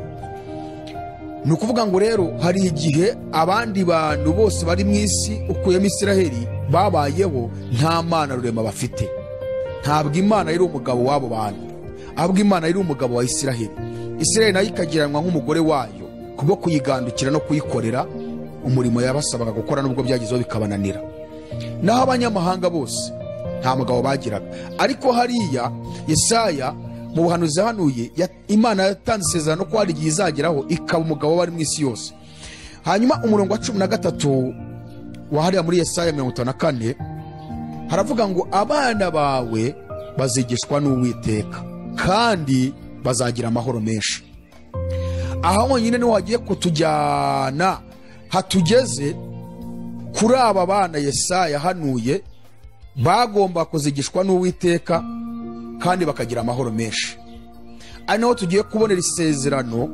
Ni ukuvuga ngo rero hari igihe abandi bantu bose bari mu isi ukuyemo Isiraheli babayeho nta Mana rurema bafite. Ntabwo Imana yari umugabo w'abo bantu, ahubwo Imana yari umugabo wa Isiraheli. Isiraheli nayo ikagiranwa nk'umugore wayo kubwo kuyigandukira no kuyikorera umurimo yabasabaga gukora, nubwo byagizeho bikabananira. Naho abanyamahanga bose nta mugabo bagiraga. Ariko hariya Yesaya mu buhanuzi hanuye Imana yatanze isezerano ko hari igihe izageraho ikaba umugabo bari mu isi yose. Hanyuma umurongo wa 13 wahariya muri Yesaya 54 haravuga ngo abana bawe bazigishwa n'Uwiteka, kandi bazagira amahoro menshi. Aha honyine niho hagiye kutujyana, hatugeze kuri aba bana Yesaya yahanuye bagomba kuzigishwa n'Uwiteka kandi bakagira amahoro menshi. Ari naho tugiye kubonera isezerano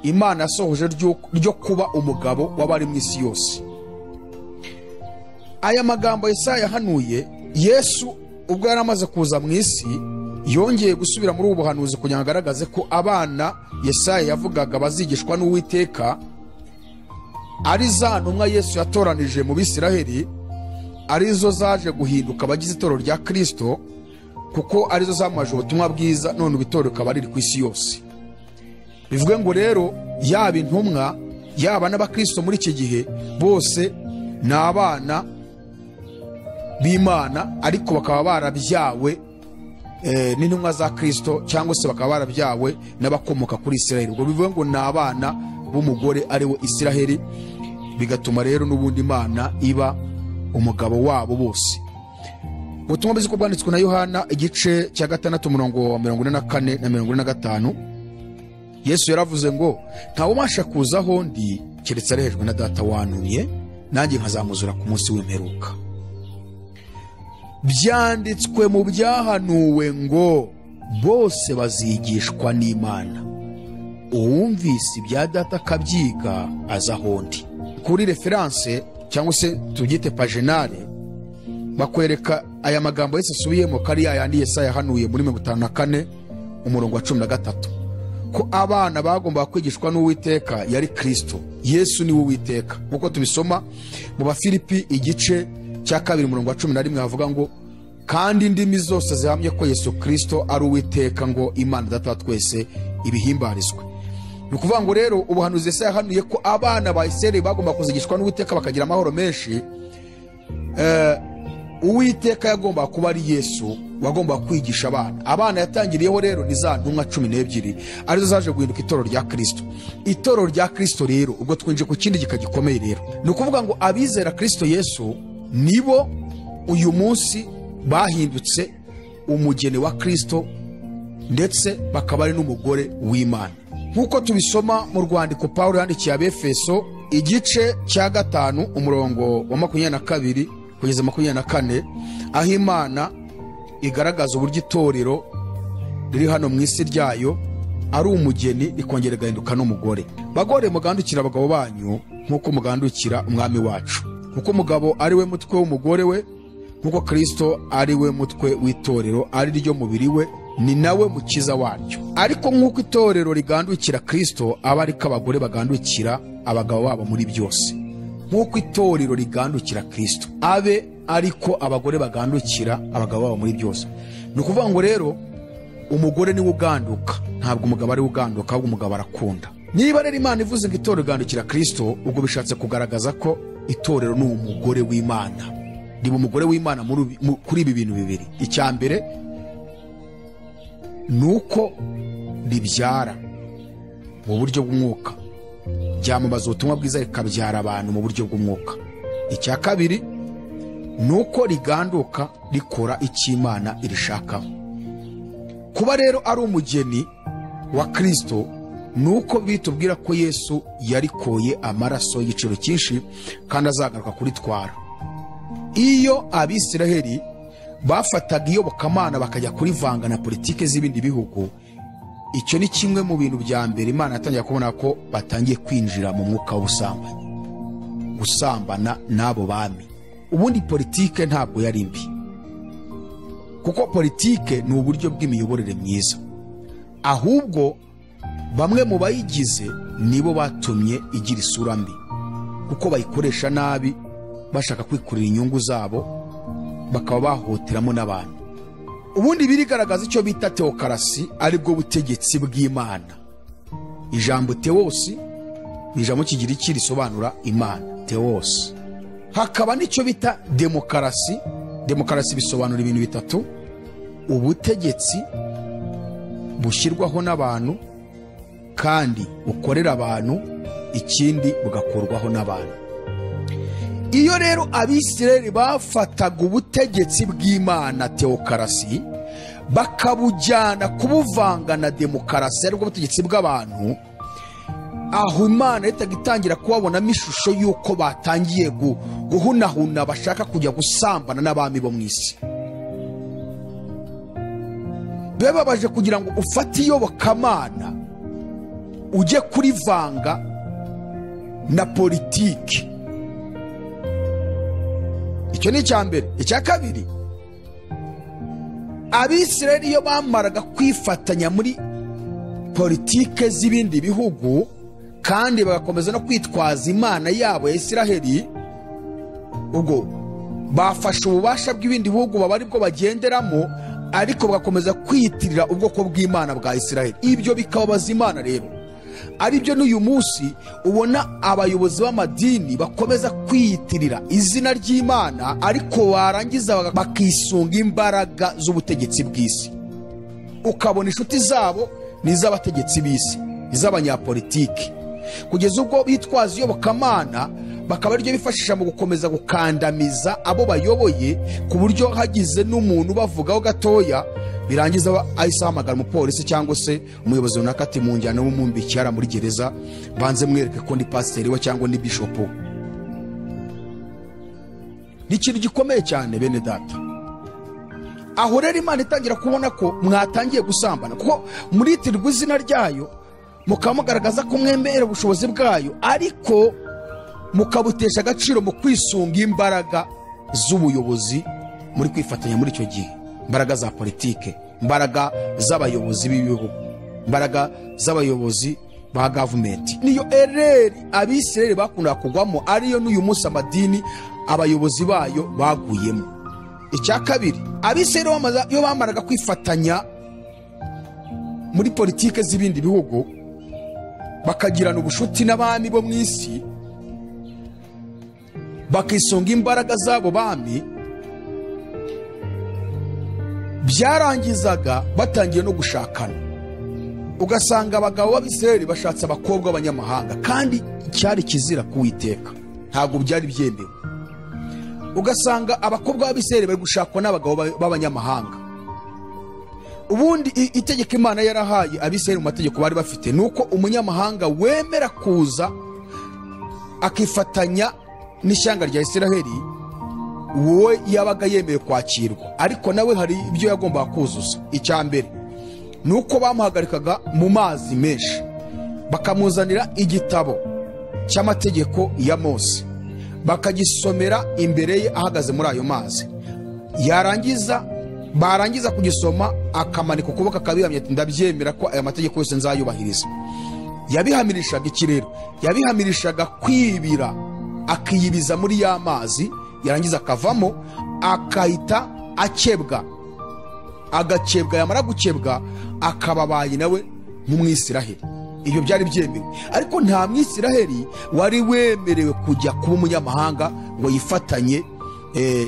Imana yasohoje ryo kuba umugabo w'abari mu isi yose. Aya magambo Yesaya yahanuye, Yesu ubwo yari amaze kuza mu isi yongeye gusubira muri ubu buhanuzi kugira ngo agaragaze ko abana Yesaya yavugaga bazigishwa n'Uwiteka ari za ntumwa Yesu yatoranije mu Bisiraheli, arizo zaje guhinduka abagize itorero rya Kristo, kuko arizo zamaje ubutumwa bwiza none itorero rikaba riri ku isi yose. Bivuge ngo rero yaba intumwa yaba n'abakristo muri iki gihe bose ni abana b'Imana, ariko bakaba barabyawe n'intumwa za Kristo, cyangwa se bakaba barabyawe n'abakomoka kuri Isiraheli. Ubwo bivuga ngo ni abana b'umugore ari we Isiraheli, bigatuma rero n'ubundi Imana iba umugabo wabo bose. Ubutumwa bwiza ko bwanditswe na Yohana igice cya 6 umurongo wa 44 na 45, Yesu yaravuze ngo ntawe ubasha kuza aho ndi keretse arehejwe na Data wantumye, nanjye nkazamuzura ku munsi w'imperuka. Byanditswe mu byahanuwe ngo bose bazigishwa n'Imana, uwumvise ibya Data akabyiga aza aho ndi. Kuri reference cyangwa se tubyite paginale bakwereka aya magambo Yesu asubiyemo kari yandi Yesaya yahanuye muri 54 umurongo wa 13, ko abana bagomba kwigishwa n'Uwiteka yari Kristo. Yesu ni Uwiteka, kuko tubisoma mu Bafilipi igice cya 2 umurongo wa 11 havuga ngo kandi indimi zose zihamye ko Yesu Kristo ari Uwiteka, ngo Imana Data wa twese ibihimbarizwe. Ni ukuvuga ngo rero ubuhanuzi Yesaya yahanuye ko abana ba Isirayeli bagomba kuzigishwa n'Uwiteka bakagira amahoro menshi. Uwiteka yagomba kuba ari Yesu wagomba kwigisha abana yatangiriyeho rero ni za ntumwa 12 arizo zaje guhinduka itorero rya Kristo. Itorero rya Kristo rero ubwo twinje ku kindi gikagikomeye rero, ni ukuvuga ngo abizera Kristo Yesu nibo uyu munsi bahindutse umugeni wa Kristo, ndetse bakaba ari n'umugore w'Imana, nkuko tubisoma mu rwandiko Paulo yandikiye Abefeso igice cya 5 umurongo wa 22 kugeza 24, aho Imana igaragaza uburyo itorero riri hano mu isi ryayo ari umugeni rikongera gahinduka n'umugore. Bagore mugandukira abagabo banyu nkuko mugandukira umwami wacu, kuko umugabo ari we mutwe w'umugore we, nkuko Kristo ari we mutwe w'itorero ari ryo mubiri we, ni nawe mukiza waryo. Ariko nkuko itorero rigandukira Kristo, aba ariko abagore bagandukira abagabo babo muri byose. Nkuko itorero rigandukira Kristo, abe ariko abagore bagandukira abagabo babo muri byose. Ni ukuvuga ngo rero umugore niwe uganduka, ntabwo umugabo ari uganduka, ahubwo umugabo arakunda. Niba rero Imana ivuze ngo itorero rigandukira Kristo, ubwo bishatse kugaragaza ko itorero ni umugore w'Imana, riba umugore w'Imana kuri ibi bintu bibiri. Icya mbere nuko ribyara mu buryo bw'umwuka, byamamaza ubutumwa bwiza rikabyara abantu mu buryo bw'umwuka. Icya kabiri nuko riganduka rikora icyo Imana irishakaho. Kuba rero ari umugeni wa Kristo nuko bitubwira ko Yesu yarikoye amaraso y'igiciro cyinshi kandi azagaruka kuritwara. Iyo Abisiraheli bafataga iyobokamana bakajya kurivanga na politike z'ibindi bihugu, icyo ni kimwe mu bintu bya mbere Imana yatangiye kubona ko batangiye kwinjira mu mwuka w'ubusambanyi, gusambana n'abo bami. Ubundi politike ntabwo yari mbi, kuko politike ni uburyo bw'imiyoborere myiza, ahubwo bamwe mu bayigize nibo batumye igira isura mbi, kuko bayikoresha nabi bashaka kwikurira inyungu zabo, bakaba bahoteramo n'abantu. Ubundi birigaragaza icyo bita teokarasi, aribwo butegetsi bw'Imana. Ijambo teosi ni ijambo kigiriki risobanura Imana, teos. Hakaba n'icyo bita demokarasi. Demokarasi bisobanura ibintu bitatu: ubutegetsi bushyirwaho n'abantu kandi bukorera abantu, ikindi bugakorwaho n'abantu. Iyo rero Abisirayeli bafataga ubutegetsi bw'Imana, teokarasi, bakabujyana kubuvanga na demokarasi aribwo butegetsi bw'abantu, aho Imana yahitaga itangira kubabonamo ishusho y'uko batangiye guhunahuna, bashaka kujya gusambana n'abami bo mu isi. Bibabaje kugira ngo ufate iyobokamana ujye kurivanga na politiki. Icyo ni icya mbere. Icya kabiri, Abisirayeli iyo bamaraga kwifatanya muri politike z'ibindi bihugu kandi bagakomeza no kwitwaza Imana yabo ya Isiraheli, ubwo bafashe ububasha bw'ibindi bihugu baba aribwo bagenderamo, ariko bagakomeza kwiyitirira ubwoko bw'Imana bwa Isiraheli. Ibyo bikababaza Imana rero. Aribyo n'uyu munsi ubona abayobozi b'amadini bakomeza kwiyitirira izina ry'Imana, ariko barangiza bakisunga imbaraga z'ubutegetsi bw'isi. Ukabona inshuti zabo n'iz'abategetsi b'isi, iz'abanyapolitiki, kugeza ubwo bitwaza iyobokamana bakaba aribyo bifashisha mu gukomeza gukandamiza abo bayoboye, ku buryo hagize n'umuntu bavugaho gatoya birangiza ahise ahamagara umupolisi cyangwa se umuyobozi runaka ati munjyana mumumbikiye muri gereza, banze mwereke ko ndi pasiteri we cyangwa ndi bishopu. Ni ikintu gikomeye cyane bene data. Aho rero Imana itangira kubona ko mwatangiye gusambana, kuko muritirirwa izina ryayo, mukaba mugaragaza ko mwemera ubushobozi bwayo, ariko mukabutesha agaciro mu kwisunga imbaraga z'ubuyobozi muri kwifatanya muri icyo gihe, imbaraga za politike, imbaraga z'abayobozi b'ibihugu, imbaraga z'abayobozi ba gavumenti. Niyo ereri Abisirayeli bakundaga kugwamo, ariyo n'uyu munsi amadini abayobozi bayo baguyemo. Icya kabiri, Abisirayeli iyo bamaraga kwifatanya muri politike z'ibindi bihugu bakagirana ubushuti n'abami bo mu isi, bakisunga imbaraga z'abo bami, byarangizaga batangiye no gushakana. Ugasanga abagabo b'Abisirayeli bashatse abakobwa b'abanyamahanga, kandi cyari kizira kuwiteka, ntabwo byari byemewe. Ugasanga abakobwa b'Abisirayeli bari gushakwa n'abagabo b'abanyamahanga. Ubundi itegeko Imana yarahaye Abisirayeli mu mategeko bari bafite nuko umunyamahanga wemera kuza akifatanya n'ishyanga rya Isiraheli, wowe yabaga yemewe kwakirwa, ariko nawe hari ibyo yagombaga kuzuza. Icya mbere nuko bamuhagarikaga mu mazi menshi, bakamuzanira igitabo cy'amategeko ya Mose, bakagisomera imbere ye ahagaze muri ayo mazi. Barangiza kugisoma akamanika ukuboko akabihamya ati ndabyemera ko aya mategeko yose nzayubahiriza. Yabihamirishaga iki rero? Yabihamirishaga kwibira, akiyibiza muri ya mazi, yarangiza akavamo akahita akebwa, agakebwa. Yamara gukebwa akababaye nawe nk'Umwisiraheli. Ibyo byari byemewe, ariko nta Mwisiraheli wari wemerewe kujya kuba umunyamahanga ngo yifatanye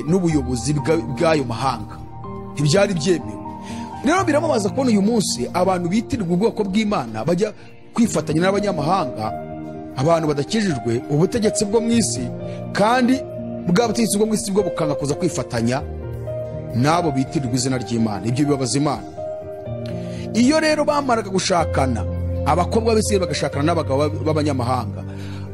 n'ubuyobozi bw'ayo mahanga. Ibyari byemewe. Rero biramubaza kubona uyu munsi abantu bitirirwa ubwoko bw'Imana bajya kwifatanya n'abanyamahanga, abantu badakijijwe ubutegetsi bwo mu isi, kandi bwa butegetsi bwo mu isi bwo bukanga kuza kwifatanya nabo bitirirwa izina ry'Imana. Ibyo bibabaza Imana. Iyo rero bamaraga gushakana, abakobwa b'Abisirayeli bagashakana n'abagabo b'abanyamahanga,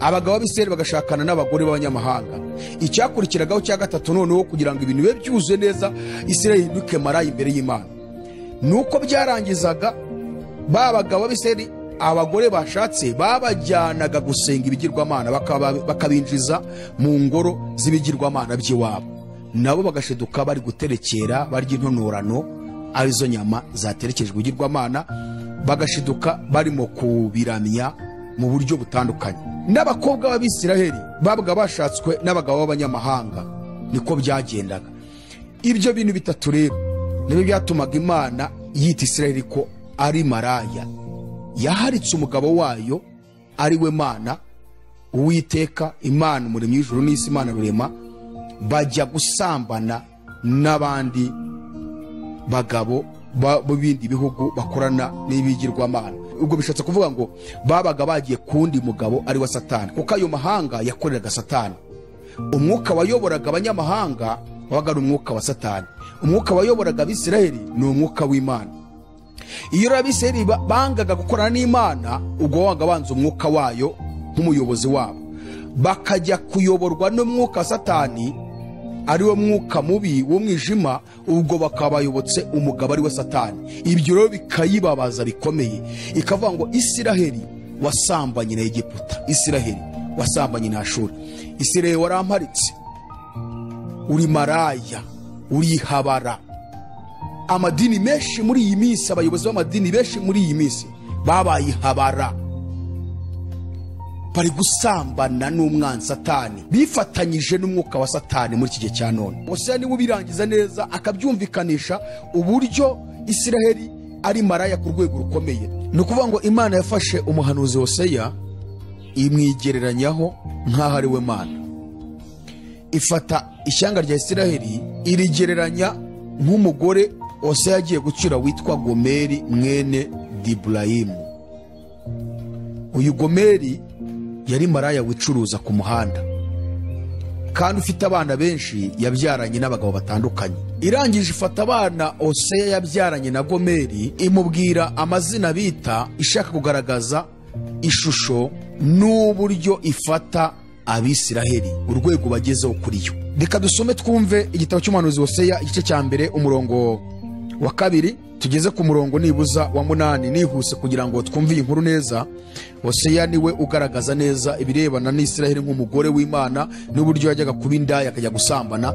abagabo b'Abisirayeli bagashakana n'abagore b'abanyamahanga, icyakurikiragaho cya gatatu noneho kugira ngo ibintu bibe byuzuye neza, Isirayeli ihinduke maraya imbere y'Imana, nuko byarangizaga ba bagabo b'Abisirayeli abagore bashatse babajyanaga gusenga ibigirwamana, bakabinjiza mu ngoro z'ibigirwamana by'iwabo, nabo bagashiduka bari guterekera barya intonorano, arizo nyama zaterekejwe ibigirwamana, bagashiduka barimo kubiramya mu buryo butandukanye. N'abakobwa b'Abisirayeli babaga bashatswe n'abagabo b'abanyamahanga, niko byagendaga. Ibyo bintu bitatu rero nibyo byatumaga Imana yita Isirayeli ko ari maraya. Yaharitse umugabo wayo ari we Mana, Uwiteka, Imana umuremyi w'ijuru n'isi, Imana rurema, bajya gusambana n'abandi bagabo b'ibindi bihugu bakorana n'ibigirwamana. Ubwo bishatse kuvuga ngo babaga bagiye kundi mugabo ari wa Satani, kuko ayo mahanga yakoreraga Satani. Umwuka wayoboraga abanyamahanga wabaga ari umwuka wa Satani. umwuka wayoboraga Abisiraheli ni umwuka w'Imana. Iyo Abisiraheli bangaga gukorana n'Imana, ubwo waga banza umwuka wayo nk'umuyobozi wabo, bakajya kuyoborwa n'umwuka wa Satani, ari wo mwuka mubi w'umwijima, ubwo bakabayobotse umugabo ari we Satani. Ibyo rero bikayibabaza bikomeye, ikavuga ngo Isiraheli wasambanye na Egiputa, Isiraheli wasambanye na Ashuri, Isiraheli waramparitse, uri maraya, uri habara. Amadini menshi muri iyi minsi, abayobozi b'amadini benshi muri iyi minsi babaye habara, bari gusambana n'umwanzi Satani, bifatanyije n'umwuka wa Satani muri iki gihe cya none. Hosea niwe ubirangiza neza, akabyumvikanisha uburyo Isiraheli ari maraya ku rwego rukomeye. Ni ukuvuga ngo Imana yafashe umuhanuzi Hosea imwigereranyaho nk'aho ari we Mana, ifata ishyanga rya Isiraheli irigereranya nk'umugore Hosea agiye gucira witwa Gomeri mwene Diburayimu. Uyu Gomeri yari maraya wicuruza ku muhanda, kandi ufite abana benshi, yabyaranye n'abagabo batandukanye. Irangije ifata abana Hosea yabyaranye na Gomeri, imubwira amazina bita, ishaka kugaragaza ishusho n'uburyo ifata Abisiraheli, urwego bagezeho kuri yo. Reka dusome twumve igitabo cy'umuhanuzi Hosea igice cya mbere umurongo wa 2 tugeze ku murongo nibuza wa 8, nihuse kugira ngo twumve iyi nkuru neza. Hosea niwe ugaragaza neza ibirebana n'Isiraheli nk'umugore w'Imana, n'uburyo yajyaga kuba indaya akajya gusambana,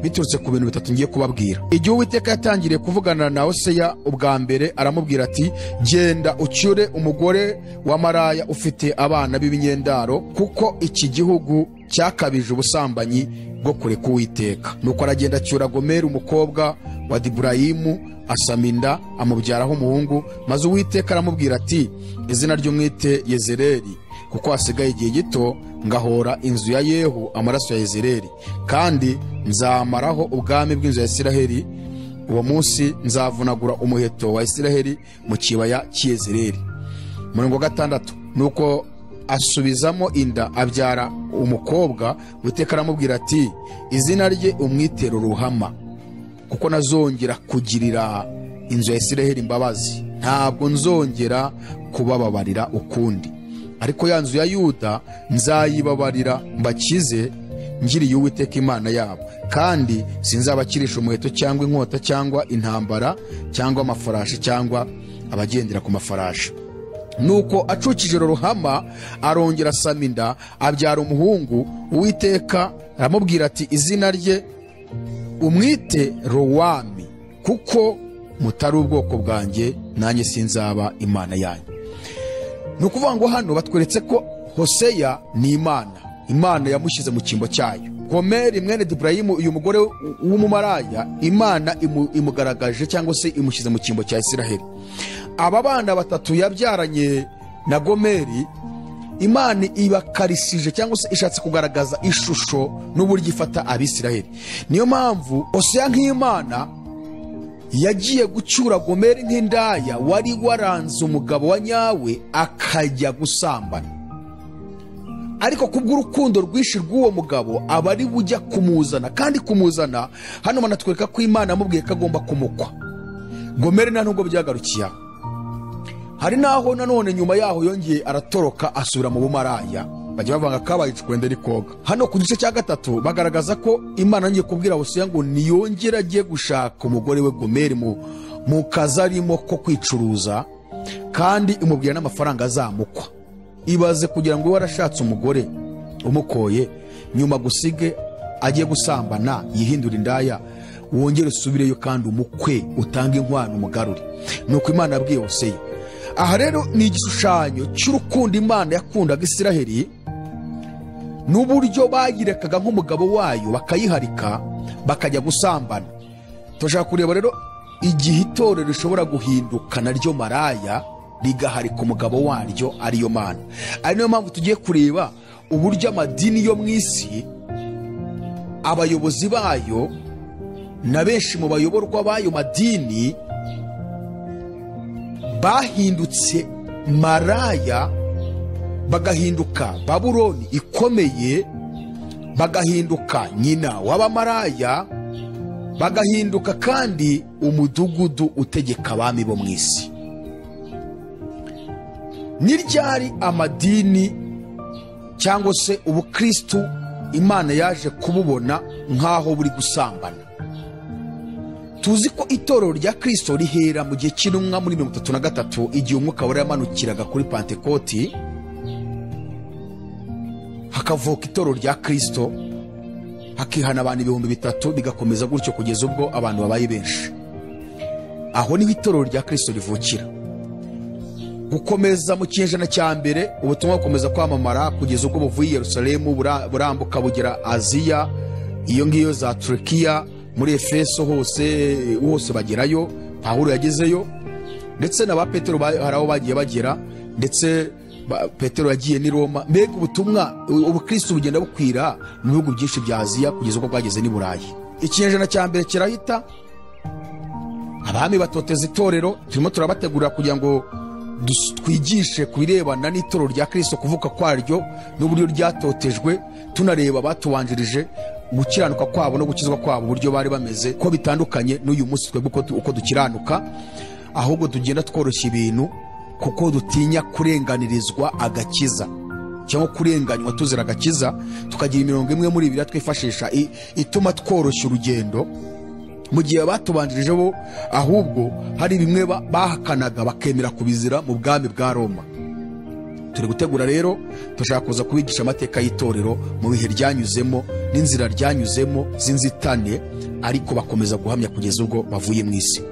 biturutse ku bintu bitatu ngiye kubabwira. Igihe Uwiteka yatangiriye kuvugana na Hosea ubwa mbere, aramubwira ati, genda ucyure umugore wa maraya ufite abana b'ibinyendaro, kuko iki gihugu cyakabije ubusambanyi bwo kureka Uwiteka. Nuko aragenda acyura Gomeri umukobwa wa Diburayimu, asama inda, amubyaraho umuhungu. Maze Uwiteka aramubwira ati, izina ry'umwite Yezereli, kuko hasigaye igihe gito ngahora inzu ya Yehu amaraso ya Yezereli, kandi nzamaraho ubwami bw'inzu ya Isiraheli. Uwo munsi nzavunagura umuheto wa Isiraheli mu kibaya cy'Yezereli. Murongo 6, nuko asubizamo inda, abyara umukobwa. Uwiteka aramubwira ati, izina rye umwite Ruhama, kuko nazongera kugirira inzu ya Isiraheli imbabazi, ntabwo nzongera kubababarira ukundi. Ariko ya nzu ya Yuda nzayibabarira, mbakize ngiriye Uwiteka Imana yabo, kandi sinzabakirisha umuheto cyangwa inkota cyangwa intambara cyangwa amafarashi cyangwa abagendera ku mafarashi. Nuko acukije Ruhama, arongera asama inda, abyara umuhungu. Uwiteka aramubwira ati, izina rye umwite Rowami, kuko mutari ubwoko bwanjye, nanjye sinzaba Imana yanyu. Ni ukuvuga ngo hano batweretse ko Hosea ni Imana, Imana yamushyize mu cyimbo cyayo. Gomeri mwene Diburayimu, uyu mugore w'umumaraya, Imana imugaragaje cyangwa se imushyize mu cyimbo cya Isiraheli. Aba bana batatu yabyaranye na Gomeri, Imana ibakarisije cyangwa se ishatse kugaragaza ishusho n'uburyo ifata Abisiraheli. Niyo mpamvu Hosea nk'Imana yagiye gucyura Gomeri nk'indaya wari waranze umugabo wa nyawe akajya gusambana, ariko kubw'urukundo rwinshi rw'uwo mugabo aba ari bujya kumuzana, kandi kumuzana hano banatwereka ko Imana yamubwiye ko agomba kumukwa. Gomeri nta nubwo byagarukiye, hari naho nanone nyuma yaho yongeye aratoroka asubira mu bumaraya, bajya bavanga kabaye icukwende rikoga. Hano ku gice cya 3 bagaragaza ko Imana ngiye kubwira Hosea ngo niyongera agiye gushaka umugore we Gomeri mu kazi arimo ko kwicuruza, kandi imubwira n'amafaranga azamukwa. Ibaze kugira ngo warashatse umugore umukoye, nyuma gusige agiye gusambana, yihindura indaya, wongere usubireyo kandi umukwe, utanga inkwano umugarure. Nuko Imana yabwiye Hosea. Aha rero ni igishushanyo cy'urukundo Imana yakundaga Isiraheli, n'uburyo bayirekaga nk'umugabo wayo bakayiharika bakajya gusambana. Turashaka kureba rero igihe itorero rishobora guhinduka naryo maraya, rigaharika umugabo waryo ariyo Mana. Ari niyo mpamvu tugiye kureba uburyo amadini yo mu isi, abayobozi bayo na benshi mu bayoborwa bayo madini bahindutse maraya, bagahinduka Babuloni ikomeye, bagahinduka nyina w'abamaraya, bagahinduka kandi umudugudu utegeka abami bo mu isi. Ni ryari amadini cyangwa se ubukristu Imana yaje kububona nk'aho buri gusambana? Tuzi ko itorero rya Kristo rihera mu gihe cy'intumwa muri 33 igihe umwuka wari yamanukiraga kuri Pentekoti, hakavuka itorero rya Kristo, hakihana abantu 3000, bigakomeza gutyo kugeza ubwo abantu babaye benshi. Aho niho itorero rya Kristo rivukira. Gukomeza mu kinyejana cya mbere, ubutumwa bukomeza kwamamara kugeza ubwo buvuye i Yerusalemu burambuka bugera Aziya, iyo ngiyo za Turukiya, muri Efeso hose bagerayo. Pawulo yagezeyo, ndetse na ba Petero haraho bagiye bagera, ndetse Petero yagiye ni Roma. Mbega ubutumwa ubukristo bugenda bukwira mu bihugu byinshi bya Aziya kugeza ubwo bwageze ni Burayi. Ikinyejana cya mbere kirahita, abami batoteza itorero. Turimo turabategura kugira ngo twigishe ku birebana n'itorero rya Kristo, kuvuka kwaryo n'uburyo ryatotejwe, tunareba batubanjirije gukiranuka kwabo no gukizwa kwabo uburyo bari bameze, ko bitandukanye n'uyu munsi twebwe uko dukiranuka. Ahubwo tugenda tworoshya ibintu kuko dutinya kurenganirizwa agakiza cyangwa kurenganywa tuzira agakiza. Tukagira imirongo imwe muri ibiri twifashisha ituma tworoshya urugendo, mu gihe batubanjirije bo ahubwo hari bimwe bahakanaga bakemera kubizira mu bwami bwa Roma. Turi gutegura rero, dushaka kuza kubigisha amateka y'itorero mu bihe ryanyuzemo n'inzira ryanyuzemo z'inzitane, ariko bakomeza guhamya kugeza ubwo bavuye mu isi.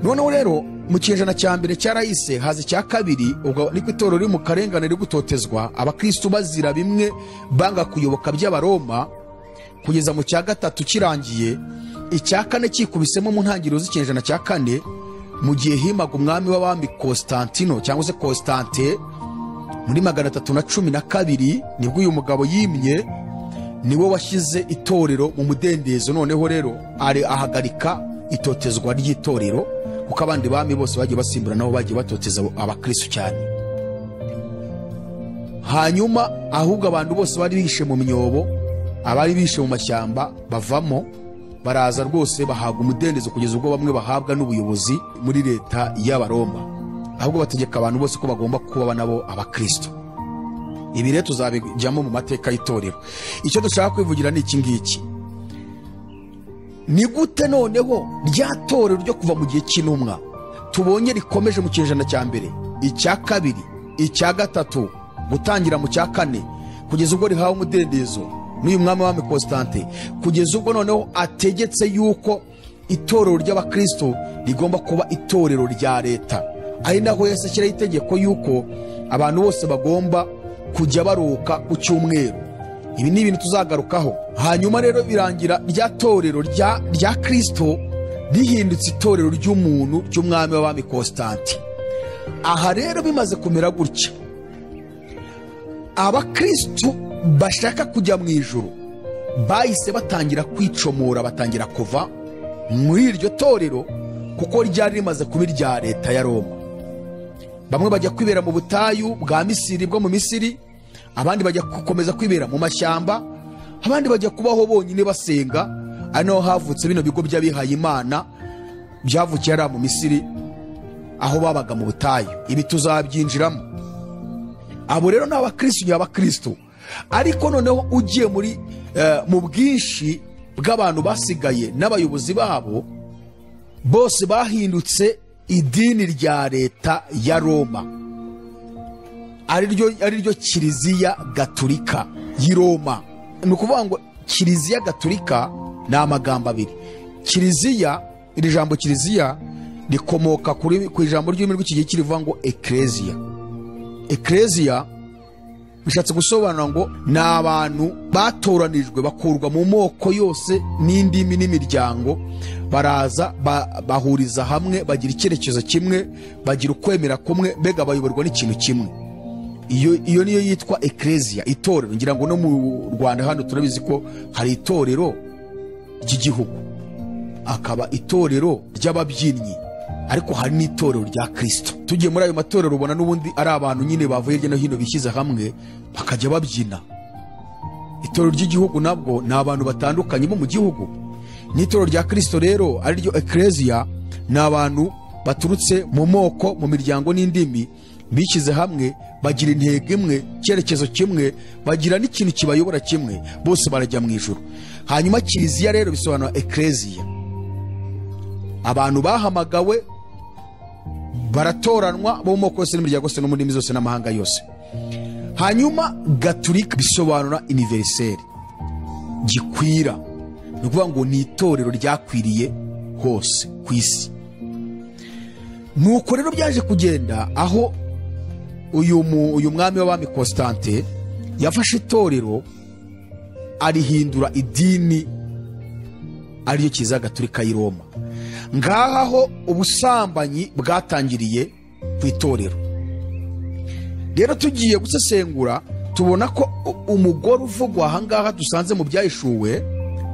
Noneho rero mu kinyejana cya mbere cyarahise, haza icya kabiri, ubwo niko itorero riri mu karengane riri gutotezwa, abakristo bazira bimwe banga kuyoboka by'abaroma, kugeza mu cya gatatu kirangiye. Icya kane kikubisemo mu ntangiriro z'ikinyejana cya kane, mu gihe himaga umwami w'abami Constantino cyangwa se Constante muri 312, nibwo uyu mugabo yimye, niwe washyize itorero mu mudendezo. Noneho rero ahagarika itotezwa ry'itorero, kuko abandi bami bose bagiye basimbura nabo bagiye batoteza abakristo cyane. Hanyuma ahubwo abantu bose bari bishe mu myobo, abari bishe mu mashyamba bavamo, baraza rwose bahabwa umudendezo kugeza ubwo bamwe bahabwa n'ubuyobozi muri leta y'Abaroma, ahubwo bategeka abantu bose ko bagomba kuba nabo abakristo. Ibi rero tuzabijyamo mu mateka y'itorero. Icyo dushaka kwivugira ni iki ngiki: ni gute noneho rya torero ryo kuva mu gihe cy'intumwa tubonye rikomeje mu kinyejana cya mbere, icya kabiri, icya gatatu, gutangira mu cya kane, kugeza ubwo rihawe umudendezo n'uyu mwami w'abami Constante, kugeza ubwo noneho ategetse yuko itorero ry'abakristo rigomba kuba itorero rya leta. Ari naho Yesu ashyiraho itegeko yuko abantu bose bagomba kujya baruhuka ku cyumweru. Ibi ni ibintu tuzagarukaho. Hanyuma rero birangira rya torero rya Kristo rihindutse itorero ry'umuntu ry'umwami w'abami Constante. Aha rero bimaze kumera gutya, abakristo bashaka kujya mu ijuru bahise batangira kwicomora, batangira kuva muri iryo torero, kuko ryari rimaze kuba irya leta ya Roma. Bamwe bajya kwibera mu butayu bwa Misiri bwo mu Misiri, abandi bajya gukomeza kwibera mu mashyamba, abandi bajya kubaho bonyine basenga. Ari naho havutse bino bigo by'abihaye Imana byavukiye ari mu Misiri, aho babaga mu butayu. Ibi tuzabyinjiramo. Abo rero ni abakristo, ariko noneho ugiye mu bwinshi bw'abantu basigaye n'abayobozi babo, bose bahindutse idini rya leta ya Roma, ari ryo Kiliziya Gatolika y'i Roma. Ni ukuvuga ngo Kiliziya Gatolika ni amagambo abiri. Kiliziya, iri jambo Kiliziya rikomoka ku ijambo ry'ururimi rw'ikigiriki rivuga ngo Ecclesia. Ecclesia bishatse gusobanura ngo ni abantu batoranijwe, bakurwa mu moko yose n'indimi n'imiryango, baraza bahuriza hamwe, bagira icyerekezo kimwe, bagira ukwemera kumwe, mbega bayoborwa n'ikintu kimwe. Iyo niyo yitwa Ecclesia, itorero. Ngira ngo no mu Rwanda hano turabizi ko hari itorero ry'igihugu, akaba itorero ry'ababyinnyi, ariko hari n'itorero rya Kristo. Tugiye muri ayo matorero ubona n'ubundi ari abantu nyine bavuye hirya no hino bishyize hamwe bakajya babyina. Itorero ry'igihugu nabwo ni abantu batandukanye bo mu gihugu. n'itorero rya Kristo rero ari ryo Ecclesia, ni abantu baturutse mu moko, mu miryango n'indimi, bishyize hamwe, bagira intego imwe, icyerekezo kimwe, bagira n'ikintu kibayobora kimwe, bose barajya mu ijuru. Hanyuma kiliziya rero bisobanura Ecclesia, abantu bahamagawe, baratoranwa bo mu moko yose n'imiryango yose no mu ndimi zose n'amahanga yose. Hanyuma Gatolika bisobanura universel, gikwira, ni ukuvuga ngo ni itorero ryakwiriye hose ku isi. Nuko rero byaje kugenda aho uyu mwami w'abami Constante yafashe itorero arihindura idini ariyo Kiliziya Gatolika y'i Roma. Ngaho ubusambanyi bwatangiriye ku itorero. Rero tugiye gusesengura tubona ko umugore uvugwa ahangaha dusanze mu byahishuwe,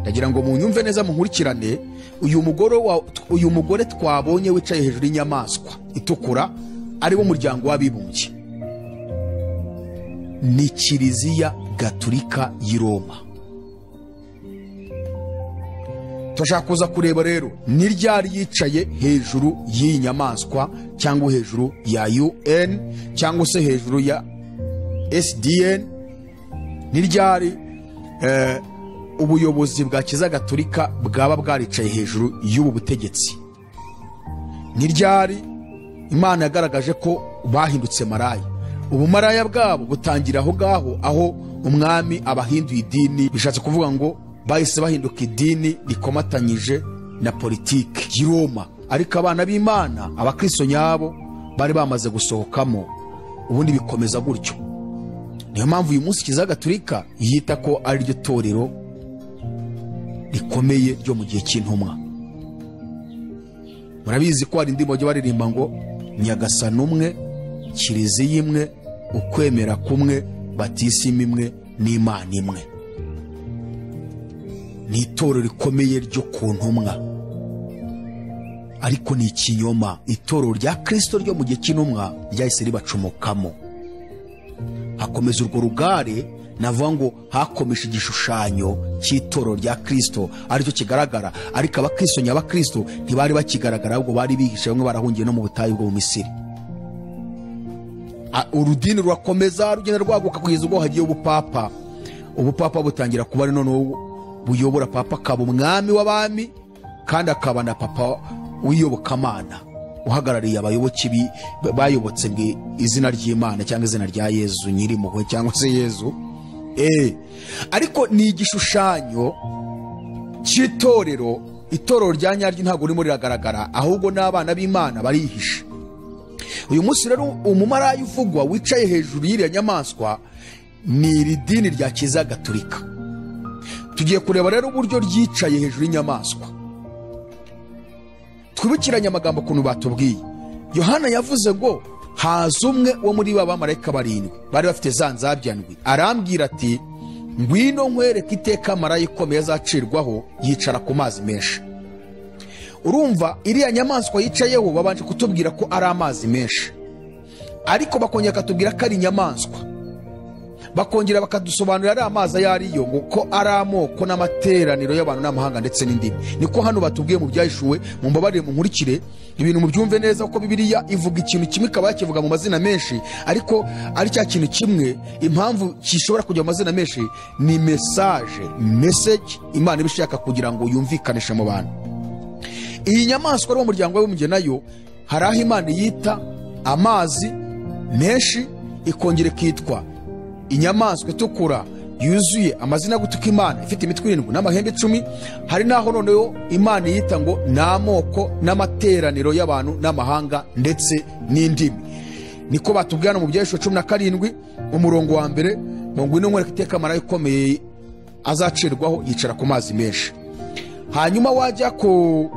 ndagira ngo munyumve neza munkurikirane. Uyu mugore twabonye wicaye hejuru y'inyamaswa itukura ari wo muryango w'abibumbye, ni Kiliziya Gatolika y'i Roma. Turashaka kuza kureba rero ni ryari yicaye hejuru y'iyi nyamaswa, cyangwa hejuru ya UN, cyangwa se hejuru ya SDN. Ni ryari ubuyobozi bwa Kiliziya Gatolika bwaba bwaricaye hejuru y'ubu butegetsi. Ni ryari Imana yagaragaje ko bahindutse maraya. Ubumaraya bwabo butangira aho ngaho, aho umwami abahinduye idini, bishatse kuvuga ngo bahise bahinduka idini rikomatanyije na politiki y'i Roma. Ariko abana b'Imana, abakristo nyabo, bari bamaze gusohokamo, ubundi bikomeza gutyo. Niyo mpamvu uyu munsi Kiliziya Gatolika yita ko ari ryo torero rikomeye ryo mu gihe cy'intumwa. Murabizi ko hari indirimbo baririmba ngo Nyagasani umwe, Kiliziya imwe, ukwemera kumwe, batisima imwe, n'Imana imwe. Ni itorero rikomeye ryo ku ntumwa, ariko ni ikinyoma. Itorero rya Kristo ryo mu gihe cy'intumwa ryahise ribacumukamo, hakomeza urwo rugare. Navuga ngo hakomeje igishushanyo cy'itorero rya Kristo aricyo kigaragara, ariko abakristo nyabakristo ntibari bakigaragara, ahubwo bari bihishe, bamwe barahungiye no mu butayu bwo mu Misiri. Urudini rurakomeza rugenda rwaguka kugeza ubwo hagiye ubupapa. Ubupapa butangira kuba ari noneho buyobora, papa akaba umwami w'abami kandi akaba na papa w'iyobokamana, uhagarariye abayoboke bayobotse izina ry'Imana cyangwa izina rya Yezu Nyirimpuhwe cyangwa se Yezu. Ariko ni igishushanyo cy'itorero. Itorero rya nyaryo ntabwo ririmo riragaragara, ahubwo n'abana b'Imana barihisha. Uyu munsi rero umumaraya uvugwa wicaye hejuru y'iriya nyamaswa ni iri dini rya Kiliziya Gatolika. Tugiye kureba rero uburyo ryicaye hejuru y'inyamaswa. Twibukiranye amagambo ukuntu batubwiye. Yohana yavuze ngo haza umwe wo muri ba bamarayika barindwi bari bafite za nzabya ndwi, arambwira ati ngwino nkwereke iteka marayika ikomeye azacirwaho yicara ku mazi menshi. Urumva iriya nyamaswa yicayeho babanje kutubwira ko ari amazi menshi, ariko bakongera katubwira ko ari inyamaswa, bakongera bakadusobanurira ari amazi ayo ariyo, ngo ko ari amoko n'amateraniro y'abantu n'amahanga ndetse n'indimi. Niko hano batubwiye mu byahishuwe. Mumbabarire munkurikire ibintu mubyumve neza, ko Bibiliya ivuga ikintu kimwe ikaba yakivuga mu mazina menshi, ariko ari cya kintu kimwe. Impamvu kishobora kujya mu mazina menshi ni message Imana ibishaka kugira ngo yumvikanishe mu bantu. Iyi nyamaswa ari wo muryango w'umugeni, nayo hari aho Imana yita amazi menshi, ikongera ikitwa inyamaswa itukura yuzuye amazina yo gutuka Imana, ifite imitwe 7 n'amahembe 10. Hari naho noneho Imana yita ngo ni amoko n'amateraniro y'abantu n'amahanga ndetse n'indimi. Niko batubwira mu byahishuwe 17 umurongo wa mbere, ngo ngwino nkwereke iteka marayika ikomeye azacirwaho yicara ku mazi menshi. Hanyuma wajya ku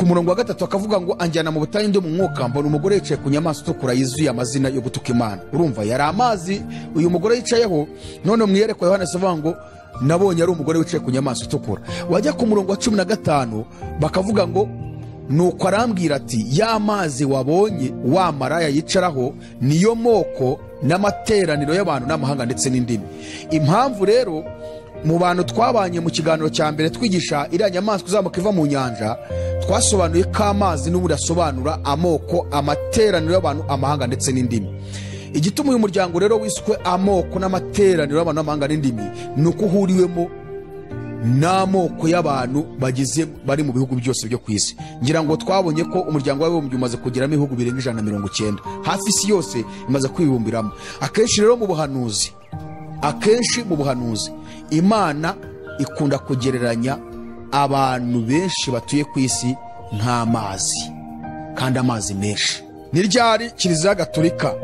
murongo wa 3 akavuga ngo anjyana mu butayu ndo mu mwuka, mbona umugore yicaye ku nyamaswa itukura yuzuye amazina yo gutuka Imana. Urumva yari amazi uyu mugore yicayeho. None mwiyereko Yohana avuga ngo nabonye ari umugore wicaye ku nyamaswa itukura. Wajya ku murongo wa 15 bakavuga ngo nuko arambwira ati ya mazi wabonye wa maraya yicaraho niyo moko n'amateraniro y'abantu n'amahanga ndetse n'indimi. Impamvu rero mu bantu twabanye mu kiganiro cya mbere twigisha iriya nyamaswa izamuka iva mu nyanja, twasobanuye ko amazi n'ubundi asobanura amoko, amateraniro y'abantu, amahanga ndetse n'indimi. Igituma uyu muryango rero wiswe amoko n'amateraniro y'abantu, amahanga n'indimi, ni uko uhuriwemo n'amoko y'abantu bari mu bihugu byose byo ku isi. Ngira ngo twabonye ko umuryango w'abibumbye umaze kugeramo ibihugu birenga 190, hafi isi yose imaze kwibumbiramo. Akenshi rero mu buhanuzi Imana ikunda kugereranya abantu benshi batuye ku isi nk'amazi, kandi amazi menshi. Ni ryari Kiliziya Gatolika,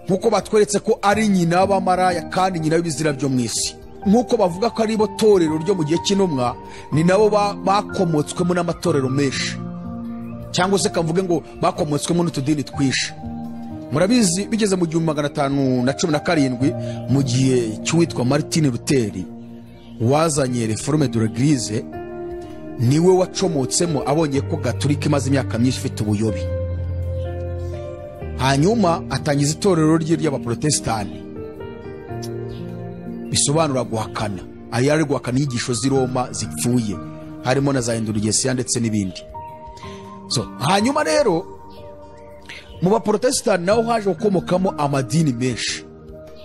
nk'uko batweretse ko ari nyina w'abamaraya kandi nyina w'ibizira byo mu isi, nk'uko bavuga ko ari bo torero ryo mu gihe cy'intumwa, ni nabo bakomotswemo n'amatorero menshi, cyangwa se kamvuge ngo bakomotswemo n'utudini twinshi. Murabizi bigeze mu 1517 mu gihe cy'uwitwa Martin Luther wazanye Reforme de l'Eglise, niwe wacomotsemo abonye ko Gatolika imaze imyaka myinshi ifite ubuyobe. Hanyuma atangiza itorero rye ry'abaprotestani, bisobanura guhakana, ayari guhakana inyigisho z'i Roma zipfuye, harimo na za Indulgensiya ndetse n'ibindi. Hanyuma rero mu baprotestani naho haje gukomokamo amadini menshi,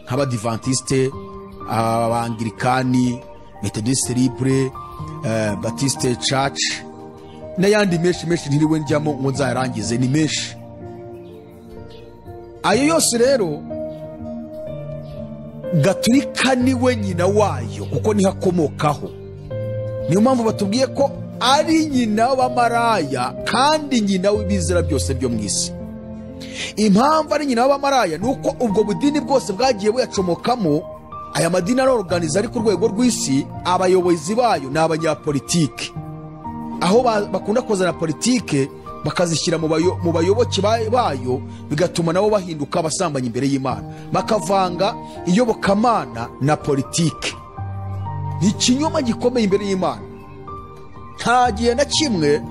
nk'Abadiventiste, Abangirikani, Methodiste Libre, Baptiste Church n'ayandi menshi ntiriwe njyamo ngo nzayarangize, ni menshi. Ayo yose rero Gatolika niwe nyina wayo, kuko niho akomokaho. Niyo mpamvu batubwiye ko ari nyina w'abamaraya kandi nyina w'ibizira byose byo mu isi. Impamvu ari nyina w'abamaraya ni uko ubwo budini bwose bwagiye buyacomokamo. Aya madini araorganiza ari ku rwego rw'isi, abayobozi bayo ni abanyapolitike, aho bakunda kuzana politike bakazishyira mu bayoboke bayo, bigatuma nabo bahinduka abasambanyi imbere y'Imana, bakavanga iyobokamana na politike. Ni ikinyoma gikomeye imbere y'Imana. Nta gihe na kimwe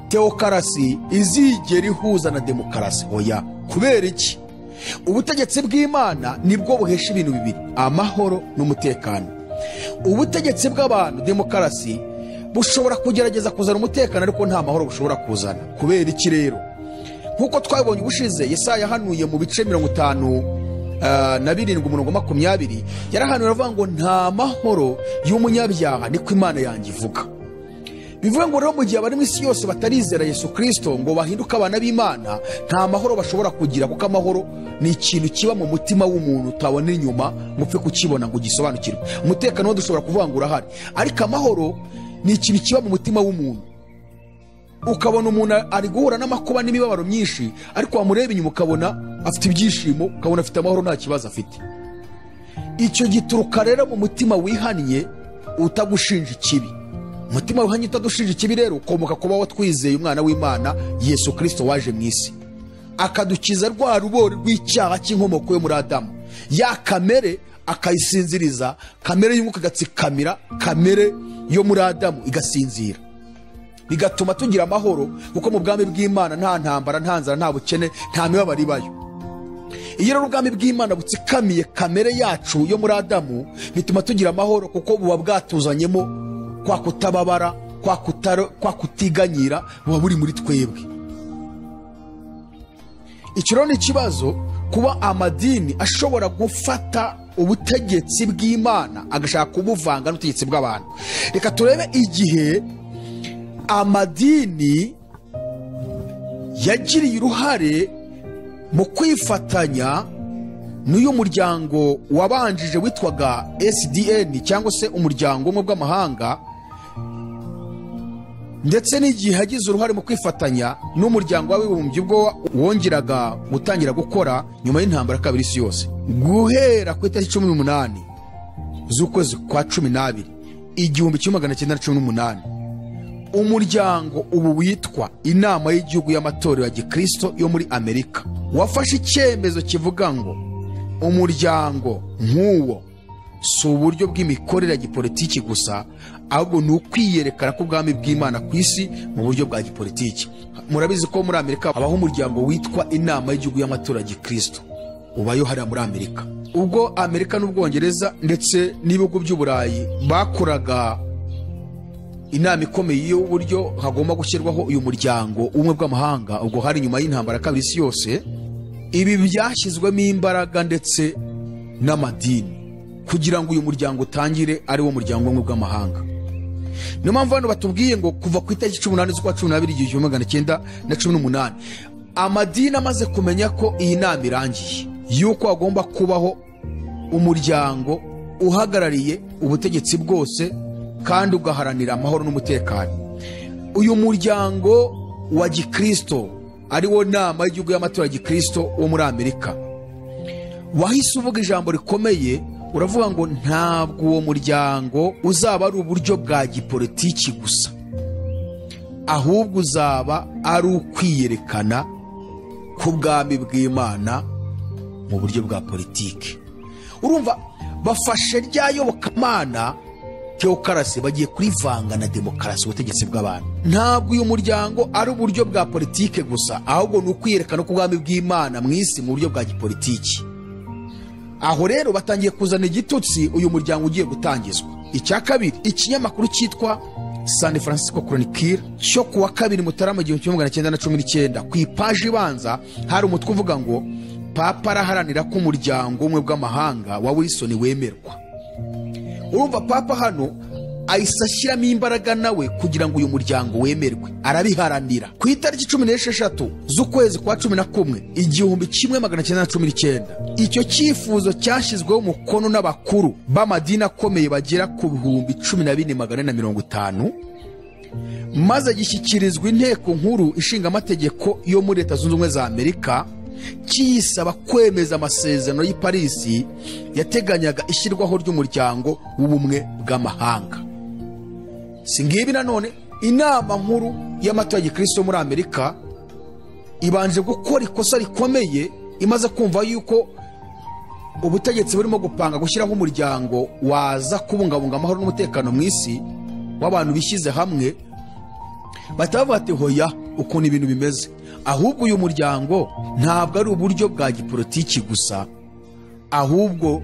teokarasi izigera ihuza na demokarasi, oya. Kubera iki? Ubutegetsi bw'Imana nibwo buhesha ibintu bibiri, amahoro n'umutekano. Ubutegetsi bw'abantu, demokarasi, bushobora kugerageza kuzana umutekano, ariko nta mahoro bushobora kuzana. Kubera iki rero? Nkuko twabonye ubushize, Yesaya yahanuye mu bice 57:20, yarahanuye avuga ngo nta mahoro y'umunyabyaha, niko Imana yanjye ivuga. Bivuga ngo rero mu gihe abari mu isi yose batarizera Yesu Kristo ngo bahinduke abana b'Imana, nta mahoro bashobora kugira, kuko amahoro ni ikintu kiba mu mutima w'umuntu utabona inyuma ngo upfe kukibona ngo ugisobanukirwe. Umutekano dushobora kuvuga ngo urahari, ariko amahoro ni ikintu kiba mu mutima w'umuntu. Ukabona umuntu ari guhura n'amakuba n'imibabaro myinshi, ariko wamureba inyuma ukabona afite ibyishimo, ukabona afite amahoro, nta kibazo afite. Icyo gituruka rero mu mutima wihannye utagushinja ikibi. Umutima wihannye utadushinja ikibi rero ukomoka kuba watwizeye umwana w'Imana Yesu Kristo waje mu isi akadukiza rwa rubori rw'icyaha cy'inkomoko yo muri Adamu. Ya kamere akayisinziriza, kamere y'umwuka igatsikamira kamere yo muri Adamu igasinzira, bigatuma tugira amahoro, kuko mu bwami bw'Imana nta ntambara, nta nzara, nta bukene, nta mibabaro ibayo. Iyo rero ubwami bw'Imana butsikamiye kamere yacu yo muri Adamu, bituma tugira amahoro, kuko buba bwatuzanyemo kwa kutababara, kwa kutiganyira, buba buri muri twebwe. Icyo rero ni ikibazo, kuba amadini ashobora gufata ubutegetsi bw'Imana agashaka kubuvanga n'ubutegetsi bw'abantu. Reka turebe igihe amadini yagiriye uruhare mu kwifatanya n'uyu muryango wabanjije witwaga SDN, cyangwa se umuryango umwe bw'amahanga, ndetse n'igihe hagize uruhare mu kwifatanya n'umuryango w'abibumbye ubwo wongeraga gutangira gukora nyuma y'intambara kabiri isi yose. Guhera ku itariki 18 z'ukwezi kwa 12 1918, umuryango ubu witwa Inama y'Igihugu y'Amatorero ya Gikristo yo muri Amerika wafashe icyemezo kivuga ngo umuryango nk'uwo si uburyo bw'imikorere ya gipolitiki gusa, ahubwo ni ukwiyerekana ko ubwami bw'Imana ku isi mu buryo bwa gipolitiki. Murabizi ko muri Amerika habaho umuryango witwa Inama y'Igihugu y'Amatorero ya Gikristo. ubayo hariya muri Amerika. Ubwo Amerika n'Ubwongereza ndetse n'ibihugu by'Uburayi bakoraga inama ikomeye y'uburyo hagomba gushyirwaho uyu muryango ubumwe bw'amahanga, ubwo hari nyuma y'intambara kabiri isi yose, ibi byashyizwemo imbaraga ndetse n'amadini kugira ngo uyu muryango utangire ari wo muryango ubumwe bw'amahanga. Niyo mpamvu hano batubwiye ngo kuva ku itariki 18 z'ukwa 12 1918 amadini amaze kumenya ko iyi nama irangiye, yuko hagomba kubaho umuryango uhagarariye ubutegetsi bwose kandi ugaharanira amahoro n'umutekano. Uyu muryango wa Gikristo ari wo nama y'igihugu y'amatora ya Gikristo wo muri Amerika wahise uvuga ijambo rikomeye, uravuga ngo ntabwo uwo muryango uzaba ari uburyo bwa gipolitiki gusa, ahubwo uzaba ari ukwiyerekana k'ubwami bw'Imana mu buryo bwa politiki. Urumva bafashe rya yobokamana teokarasi bagiye kurivanga na demokarasi, ubutegetsi bw'abantu. Ntabwo uyu muryango ari uburyo bwa politike gusa, ahubwo ni ukwiyerekana k'ubwami bw'Imana mu isi mu buryo bwa gipolitiki. Aho rero batangiye kuzana igitutsi uyu muryango ugiye gutangizwa. Icya kabiri, ikinyamakuru cyitwa San Francisco Chronicle cyo kuwa 2 Mutarama 1919 ku ipaji ibanza hari umutwe uvuga ngo Papa araharanira ko umuryango umwe bw'amahanga wa Wilson wemerwa. Urumva Papa hano ahise ashyiramo imbaraga nawe kugira ngo uyu muryango wemerwe, arabiharanira. Ku itariki 16 z'ukwezi kwa 11 1919 icyo cyifuzo cyashyizweho umukono n'abakuru b'amadini akomeye bagera ku 14,450 maze gishyikirizwa inteko nkuru ishinga amategeko yo muri Leta Zunze Ubumwe za Amerika, kiyisaba kwemeza amasezerano y'i Paris yateganyaga ishyirwaho ry'umuryango w'ubumwe bw'amahanga. Singibi nanone inama nkuru y'amatora ya Gikristo muri Amerika ibanje gukora ikosa rikomeye, imaze kumva yuko ubutegetsi burimo gupanga gushyiraho umuryango waza kubungabunga amahoro n'umutekano mu isi w'abantu bishyize hamwe. Batavuga ati hoya ukuntu ibintu bimeze, ahubwo uyu muryango ntabwo ari uburyo bwa gipolitiki gusa, ahubwo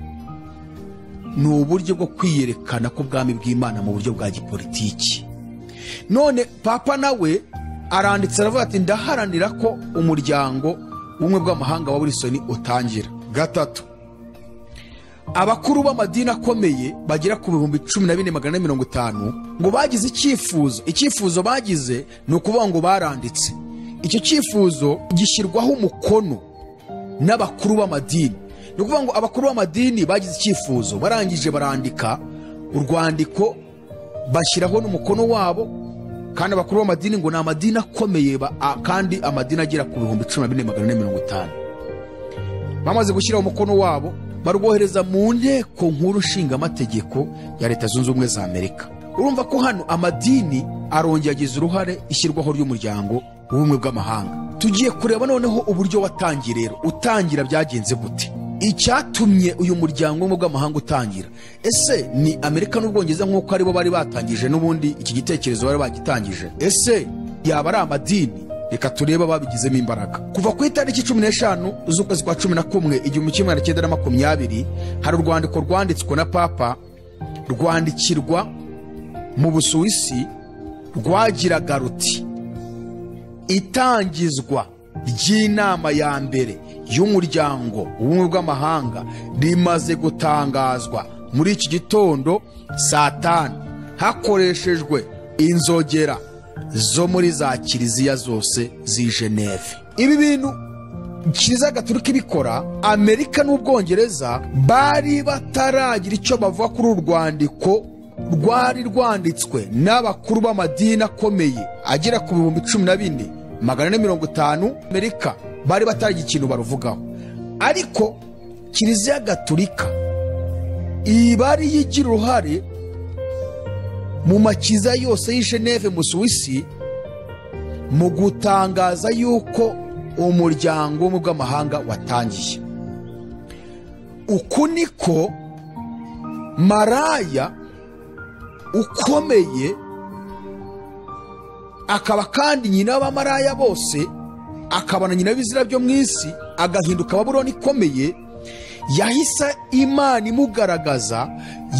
ni uburyo bwo kwiyerekana k'ubwami bw'Imana mu buryo bwa gipolitiki. None Papa nawe aranditse aravuga ati ndaharanira ko umuryango ubumwe bw'amahanga wa Wilson utangira. Gatatu, abakuru b'amadini akomeye bagera ku 14,450 ngo bagize icyifuzo bagize ni ukuvuga ngo baranditse icyo cyifuzo gishyirwaho umukono n'abakuru b'amadini. Ni ukuvuga ngo abakuru b'amadini bagize icyifuzo, barangije barandika urwandiko bashyiraho n'umukono wabo, kandi abakuru b'amadini ngo ni amadini akomeye kandi amadini agera ku 14,450 bamaze gushyiraho umukono wabo barwohereza mu nteko nkuru nshinga amategeko ya Leta Zunze Ubumwe za Amerika. Urumva ko hano amadini arongera agize uruhare ishyirwaho ry'umuryango w'ubumwe bw'amahanga. Tugiye kureba noneho uburyo watangiye rero, utangira byagenze gute, icyatumye uyu muryango w'ubumwe bw'amahanga utangira. Ese ni Amerika n'Ubwongereza nk'uko aribo bari batangije n'ubundi iki gitekerezo bari bagitangije? Ese yaba ari amadini? Reka tureba babigizemo imbaraga. Kuva ku itariki 15 z'ukwezi kwa 11 1920 hari urwandiko rwanditswe na Papa rwandikirwa mu Busuwisi rwagiraga ruti itangizwa ry'inama ya mbere y'umuryango w'ubumwe bw'amahanga rimaze gutangazwa muri iki gitondo saa 5 hakoreshejwe inzogera zo muri za kiliziya zose z'i Geneve. Ibi bintu Kiliziya Gatolika ibikora, Amerika n'Ubwongereza bari bataragira icyo bavuga kuri urwandiko rwari rwanditswe n'abakuru b'amadini akomeye agera ku 14,450. Amerika bari bataragira ikintu baruvugaho, ariko Kiliziya Gatolika ibari yigira uruhare mu makiza yose y'i Geneve mu Suwisi mu gutangaza yuko umuryango w'ubumwe bw'amahanga watangiye. Uku niko maraya ukomeye, akaba kandi nyina w'abamaraya bose, akaba na nyina w'ibizira byo mu isi, agahinduka Babuloni ikomeye, yahise Imana imugaragaza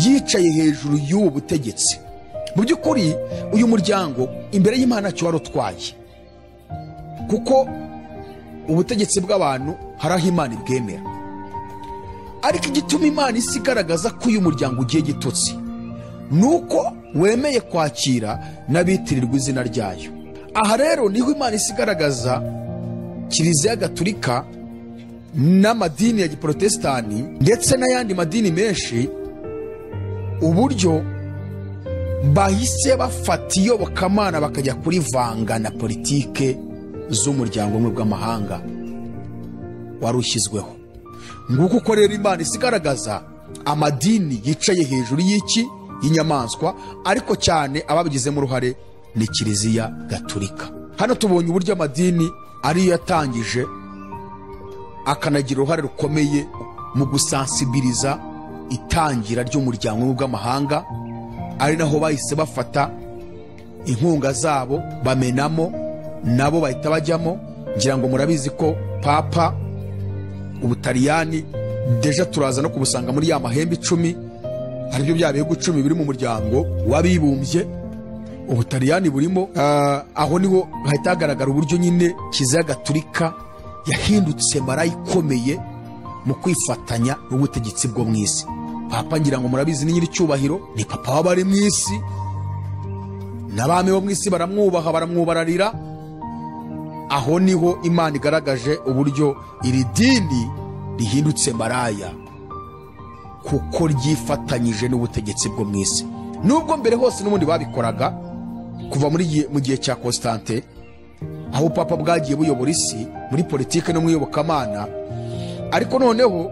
yicaye hejuru y'ubu butegetsi. Mu by'ukuri uyu muryango imbere y'Imana cyo wari utwaye, kuko ubutegetsi bw'abantu hari aho Imana ibwemera. Ariko igituma Imana isigaragaza ko uyu muryango ugiye gitutsi nuko wemeye kwakira n'abitirirwa izina ryayo. Aha rero niho Imana isigaragaza Kiliziya Gatolika n'amadini ya Giprotestani ndetse n'ayandi madini menshi uburyo bahise bafata iyobokamana bakajya kurivanga na politike z'umuryango umwe bw'amahanga wari ushyizweho. Nguko uko rero Imana isigaragaza amadini yicaye hejuru y'iki y'inyamaswa, ariko cyane ababigizemo uruhare ni Kiliziya Gatolika. Hano tubonye uburyo amadini ariyo yatangije akanagira uruhare rukomeye mu gusansibiriza itangira ry'umuryango w'amahanga, ari naho bahise bafata inkunga zabo bamenamo, nabo bahita bajyamo. Ngira ngo murabizi ko Papa Ubutaliyani deja turaza no kubusanga muri ya mahembe 10, aribyo bya bihugu 10 biri mu muryango w'abibumbye. Ubutaliyani burimo, aho niho hahita hagaragara uburyo nyine Kiliziya Gatolika yahindutse mara ikomeye mu kwifatanya n'ubutegetsi bwo mu isi. Papa ngira ngo murabizi ni nyiri cyubahiro, ni papa w'abari mu isi, n'abami bo mu isi baramwubaha baramwubararira. Aho niho Imana igaragaje uburyo iri dini rihindutse maraya kuko ryifatanyije n'ubutegetsi bwo mu isi. Nubwo mbere hose n'ubundi babikoraga kuva mu gihe cya Constante, aho papa bwagiye buyobora isi muri politike no mu iyobokamana, ariko noneho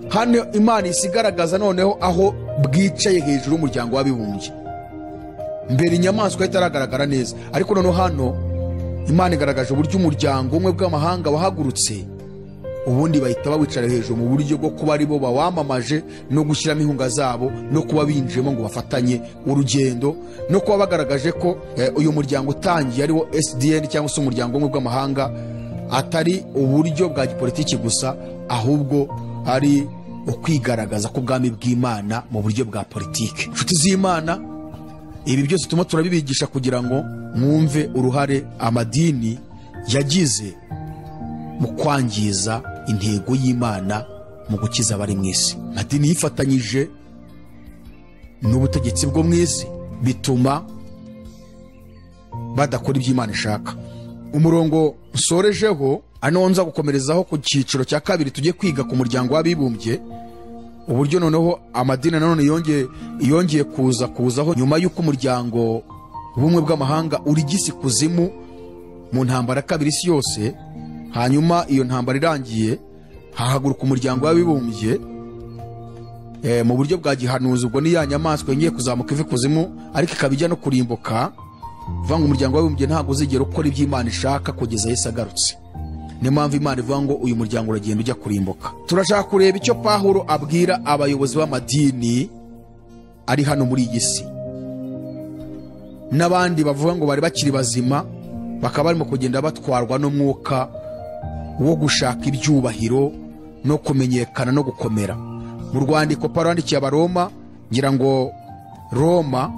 hano Imana isigaragaza noneho aho bwicaye hejuru y'umuryango w'abibumbye. Mbere inyamaswa itaragaragara neza, ariko noneho hano Imana igaragaje uburyo umuryango umwe bw'amahanga wahagurutse, ubundi bahita bawicara hejuru mu buryo bwo kuba ari bo bawamamaje no gushyiramo inkunga zabo no kuba binjiyemo ngo bafatanye urugendo, no kuba bagaragaje ko uyu muryango utangiye ariwo SDN cyangwa se umuryango umwe bw'amahanga atari uburyo bwa gipolitiki gusa, ahubwo ari ukwigaragaza ko ubwami bw'Imana mu buryo bwa politiki. Inshuti z'Imana, ibi byose tuma turabibigisha kugira ngo mwumve uruhare amadini yagize mu kwangiza intego y'Imana mu gukiza abari mu isi. Amadini yifatanyije n'ubutegetsi bwo mu isi bituma badakora ibyo Imana ishaka. Umurongo nsorejeho anonza gukomerezaho ku cyiciro cya kabiri tugiye kwiga ku muryango w'abibumbye, uburyo noneho amadini nanone yongeye kuzaho nyuma y'uko umuryango w'ubumwe bw'amahanga uri gisi kuzimu mu ntambara kabiri isi yose. Hanyuma iyo ntambara irangiye hahaguruka umuryango w'abibumbye mu buryo bwa gihanuzi. Ubwo ni ya nyamaswa ngiye kuzamuka ivi kuzimu ariko ikabijya no kurimbuka. Vuga ngo umuryango w'abibumbye ntabwo uzigera ukora ibyo Imana ishaka kugeza Yesu agarutse. Niyo mpamvu Imana ivuga ngo uyu muryango uragenda ujya kurimbuka. Turashaka kureba icyo Pawulo abwira abayobozi b'amadini ari hano muri iyi si, n'abandi bavuga ngo bari bakiri bazima bakaba barimo kugenda batwarwa n'umwuka wo gushaka ibyubahiro no kumenyekana no gukomera. Mu rwandiko Pawulo yandikiye Abaroma, ngira ngo Roma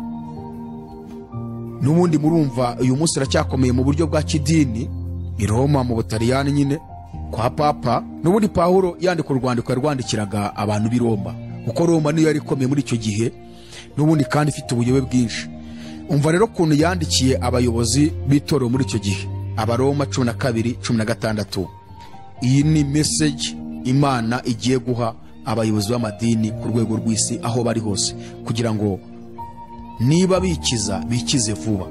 n'ubundi murumva uyu munsi iracyakomeye mu buryo bwa kidini, i Roma mu Butaliyani nyine kwa Papa. N'ubundi Pawulo yandika urwandiko yarwandikiraga abantu b'i Roma, kuko Roma niyo yari ikomeye muri icyo gihe n'ubundi kandi ifite ubuyobe bwinshi. Umva rero ukuntu yandikiye abayobozi b'itorero muri icyo gihe, Abaroma 12:16. Iyi ni message Imana igiye guha abayobozi b'amadini ku rwego rw'isi aho bari hose, kugira ngo niba bikize vuba,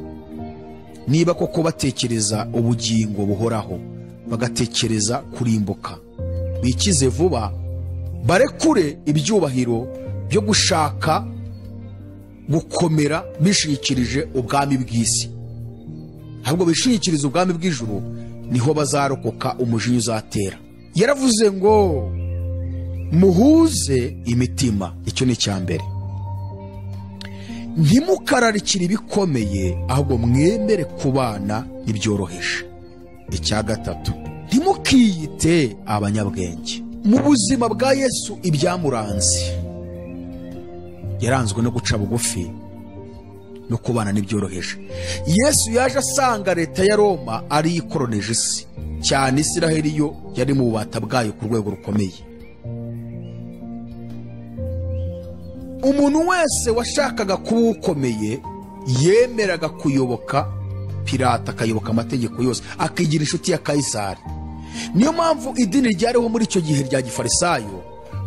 niba koko batekereza ubugingo buhoraho bagatekereza kurimbuka, bikize vuba, barekure ibyubahiro byo gushaka gukomera bishingikirije ubwami bw'isi, ahubwo bishingikiriza ubwami bw'ijuru, niho bazarokoka umujinya uzatera. Yaravuze ngo muhuze imitima, icyo ni icya mbere. Ntimukararikire ibikomeye, ahubwo mwemere kubana n'ibyoroheje. Icya gatatu, ntimukiyite abanyabwenge. mu buzima bwa Yesu ibyamuranze yaranzwe no guca bugufi no kubana n'ibyoroheje. Yesu yaje asanga leta ya Roma ari ikoroneje isi cyane. Isiraheli yo yari mu bubata bwayo ku rwego rukomeye. Umuntu wese washakaga kuba ukomeye yemeraga kuyoboka Pilato, akayoboka amategeko yose, akigira inshuti ya Kayisari. Niyo mpamvu idini ryariho muri icyo gihe rya gifarisayo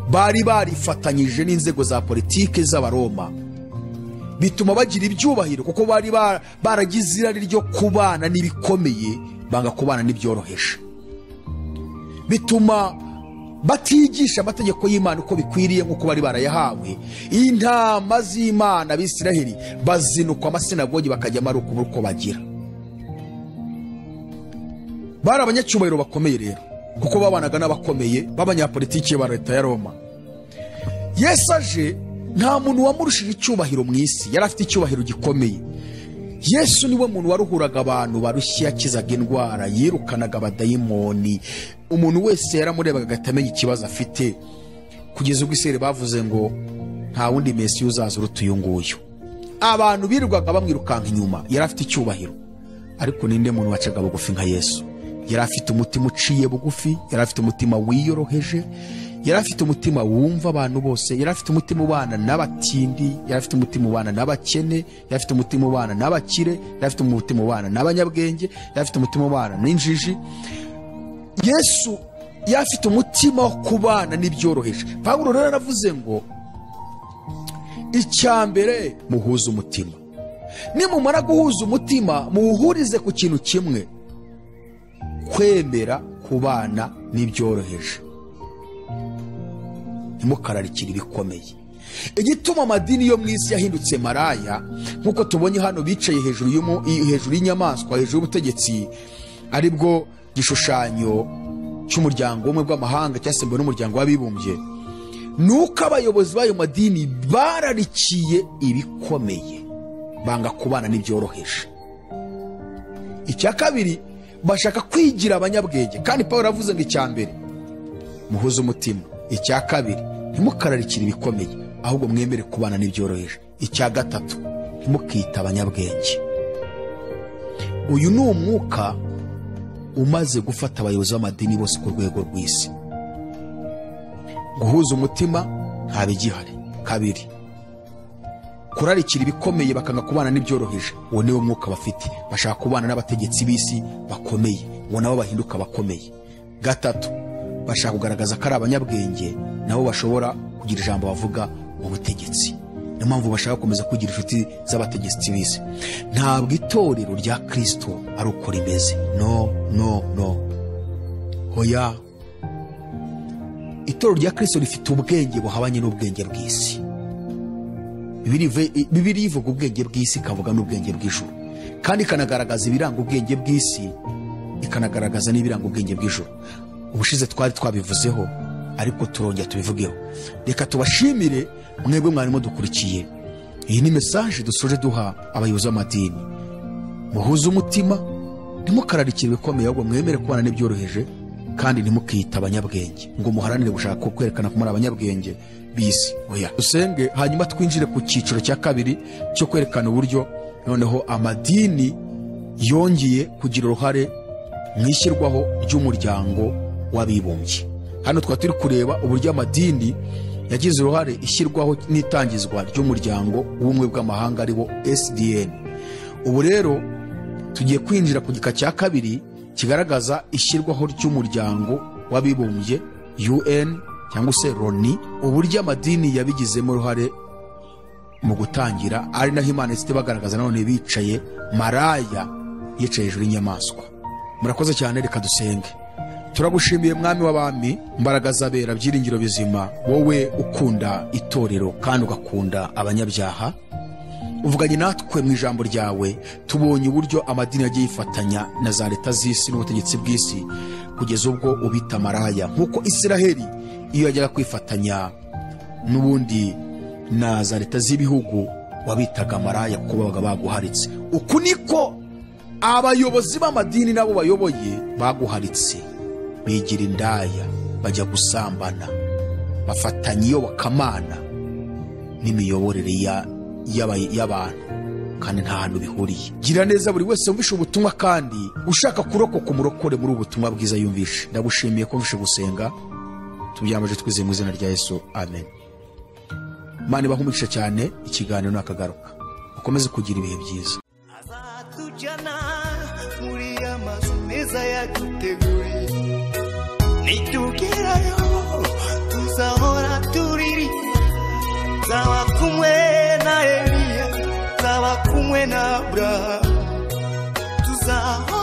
bari barifatanyije n'inzego za politike z'Abaroma, bituma bagira ibyubahiro kuko bari baragize irari ryo kubana n'ibikomeye banga kubana n'ibyoroheje. Bituma batigisha amategeko y'Imana uko bikwiriye nk'uko bari barayahawe. Intama z'Imana Abisiraheli bazinukwa amasinagogi bakajya maruka uko bagira. Bari abanyacyubahiro bakomeye rero kuko babanaga n'abakomeye b'abanyapolitiki ba leta ya Roma. Yesu aje nta muntu wamurushije icyubahiro mu isi, yari afite icyubahiro gikomeye. Yesu niwe muntu waruhuraga abantu barushye, yakizaga indwara, yirukanaga abadayimoni. Umuntu wese yaramurebaga agatamenya ikibazo afite, kugeza ubwo Isiraheli bavuze ngo nta wundi Mesiya uzaza uruta uyu nguyu. Abantu birirwaga bamwirukanka inyuma. Yari afite icyubahiro, ariko ninde muntu wacaga bugufi nka Yesu? Yari afite umutima uciye bugufi, yari afite umutima wiyoroheje, yari afite umutima wumva abantu bose, yari afite umutima ubana n'abatindi, yari afite umutima ubana n'abakene, yari afite umutima ubana n'abakire, yari afite umutima ubana n'abanyabwenge, yari afite umutima ubana n'injiji. Yesu yari afite umutima wo kubana n'ibyoroheje. Pawulo rero yaravuze ngo icyambere muhuze umutima. Nimumara guhuza umutima muwuhurize ku kintu kimwe, kwemera kubana n'ibyoroheje, ntimukararikire ibikomeye. Igituma amadini yo mu isi yahindutse maraya nk'uko tubonye hano, bicaye hejuru y'inyamaswa, hejuru y'ubutegetsi aribwo gishushanyo cy'umuryango w'ubumwe bw'amahanga cyasembuwe n'umuryango w'abibumbye, nuko abayobozi b'ayo madini bararikiye ibikomeye banga kubana n'ibyoroheje. Icya kabiri, bashaka kwigira abanyabwenge, kandi Pawulo yavuze ngo icyambere muhuze umutima, icya kabiri ntimukararikire ibikomeye ahubwo mwemere kubana n'ibyoroheje, icya gatatu ntimukite abanyabwenge. Uyu ni umwuka umaze gufata abayobozi b'amadini bose ku rwego rw'isi. Guhuza umutima nta bigihari. Kabiri, kurarikira ibikomeye bakanga kubana n'ibyoroheje, uwo niwo mwuka bafite. Bashaka kubana n'abategetsi b'isi bakomeye, uwo nabo bahinduka bakomeye. Gatatu, bashaka kugaragaza ko ari abanyabwenge, nabo bashobora kugira ijambo bavuga mu butegetsi. Niyo mpamvu bashaka gukomeza kugira inshuti z'abategetsi b'isi. Ntabwo itorero rya Kristo ari uko rimeze. No. Hoya, itorero rya Kristo rifite ubwenge buhabanye n'ubwenge bw'isi. Bibiliya ivuga ubwenge bw'isi, ikavuga n'ubwenge bw'ijuru, kandi ikanagaragaza ibiranga ubwenge bw'isi, ikanagaragaza n'ibiranga ubwenge bw'ijuru. Ubushize twari twabivuzeho, ariko turongera tubivugeho. Reka tubashimire mwebwe mwarimo dukurikiye. Iyi ni mesaje dusoje duha abayobozi b'amadini. Muhuze umutima, ntimukararikire ibikomeye ahubwo mwemere kubana n'ibyoroheje, kandi ntimukite abanyabwenge ngo muharanire gushaka kwerekana ko muri abanyabwenge b'isi. Oya, dusenge hanyuma twinjire ku cyiciro cya kabiri cyo kwerekana uburyo noneho amadini yongeye kugira uruhare mu ishyirwaho ry'umuryango w'abibumbye. Hano twari turi kureba uburyo amadini yagize uruhare ishyirwaho n'itangizwa ry'umuryango w'ubumwe bw'amahanga ariwo SDN. Ubu rero tugiye kwinjira ku gika cya kabiri kigaragaza ishyirwaho ry'umuryango w'abibumbye UN cyangwa se Loni, uburyo amadini yabigizemo uruhare mu gutangira, ari naho Imana isite bagaragaza none bicaye maraya, yicaye hejuru y'inyamaswa. Murakoze cyane, reka dusenge. Turagushimiye mwami w'abami, mbaraga z'abera, byiringiro bizima, wowe ukunda itorero kandi ugakunda abanyabyaha. Uvuganye natwe mu ijambo ryawe, tubonye uburyo amadini yagiye yifatanya na za leta z'isi n'ubutegetsi bw'isi kugeza ubwo ubita maraya, nk'uko Isiraheli iyo yajyaga kwifatanya n'ubundi na za leta z'ibihugu wabitaga maraya kuko babaga baguharitse. Uku niko abayobozi b'amadini nabo bayoboye baguharitse. bigira indaya, bajya gusambana, bafatanya iyobokamana n'imiyoborere y'abantu, kandi nta hantu bihuriye. Gira neza buri wese wumvishe ubutumwa kandi ushaka kurokoka umurokore muri ubutumwa bwiza yumvishe. Ndagushimiye ko mvishe gusenga, tubyamaje twizeye mu izina rya Yesu, amen. Imana ibahumugisha cyane. Ikiganiro nakagaruka, ukomeze kugira ibihe byiza. Azatujyana muri amazu meza yaduteguriye, nitugerayo tuzahora turiri, zaba kumwe na Eliya, zaba kumwe na Abrahamu, tuzahora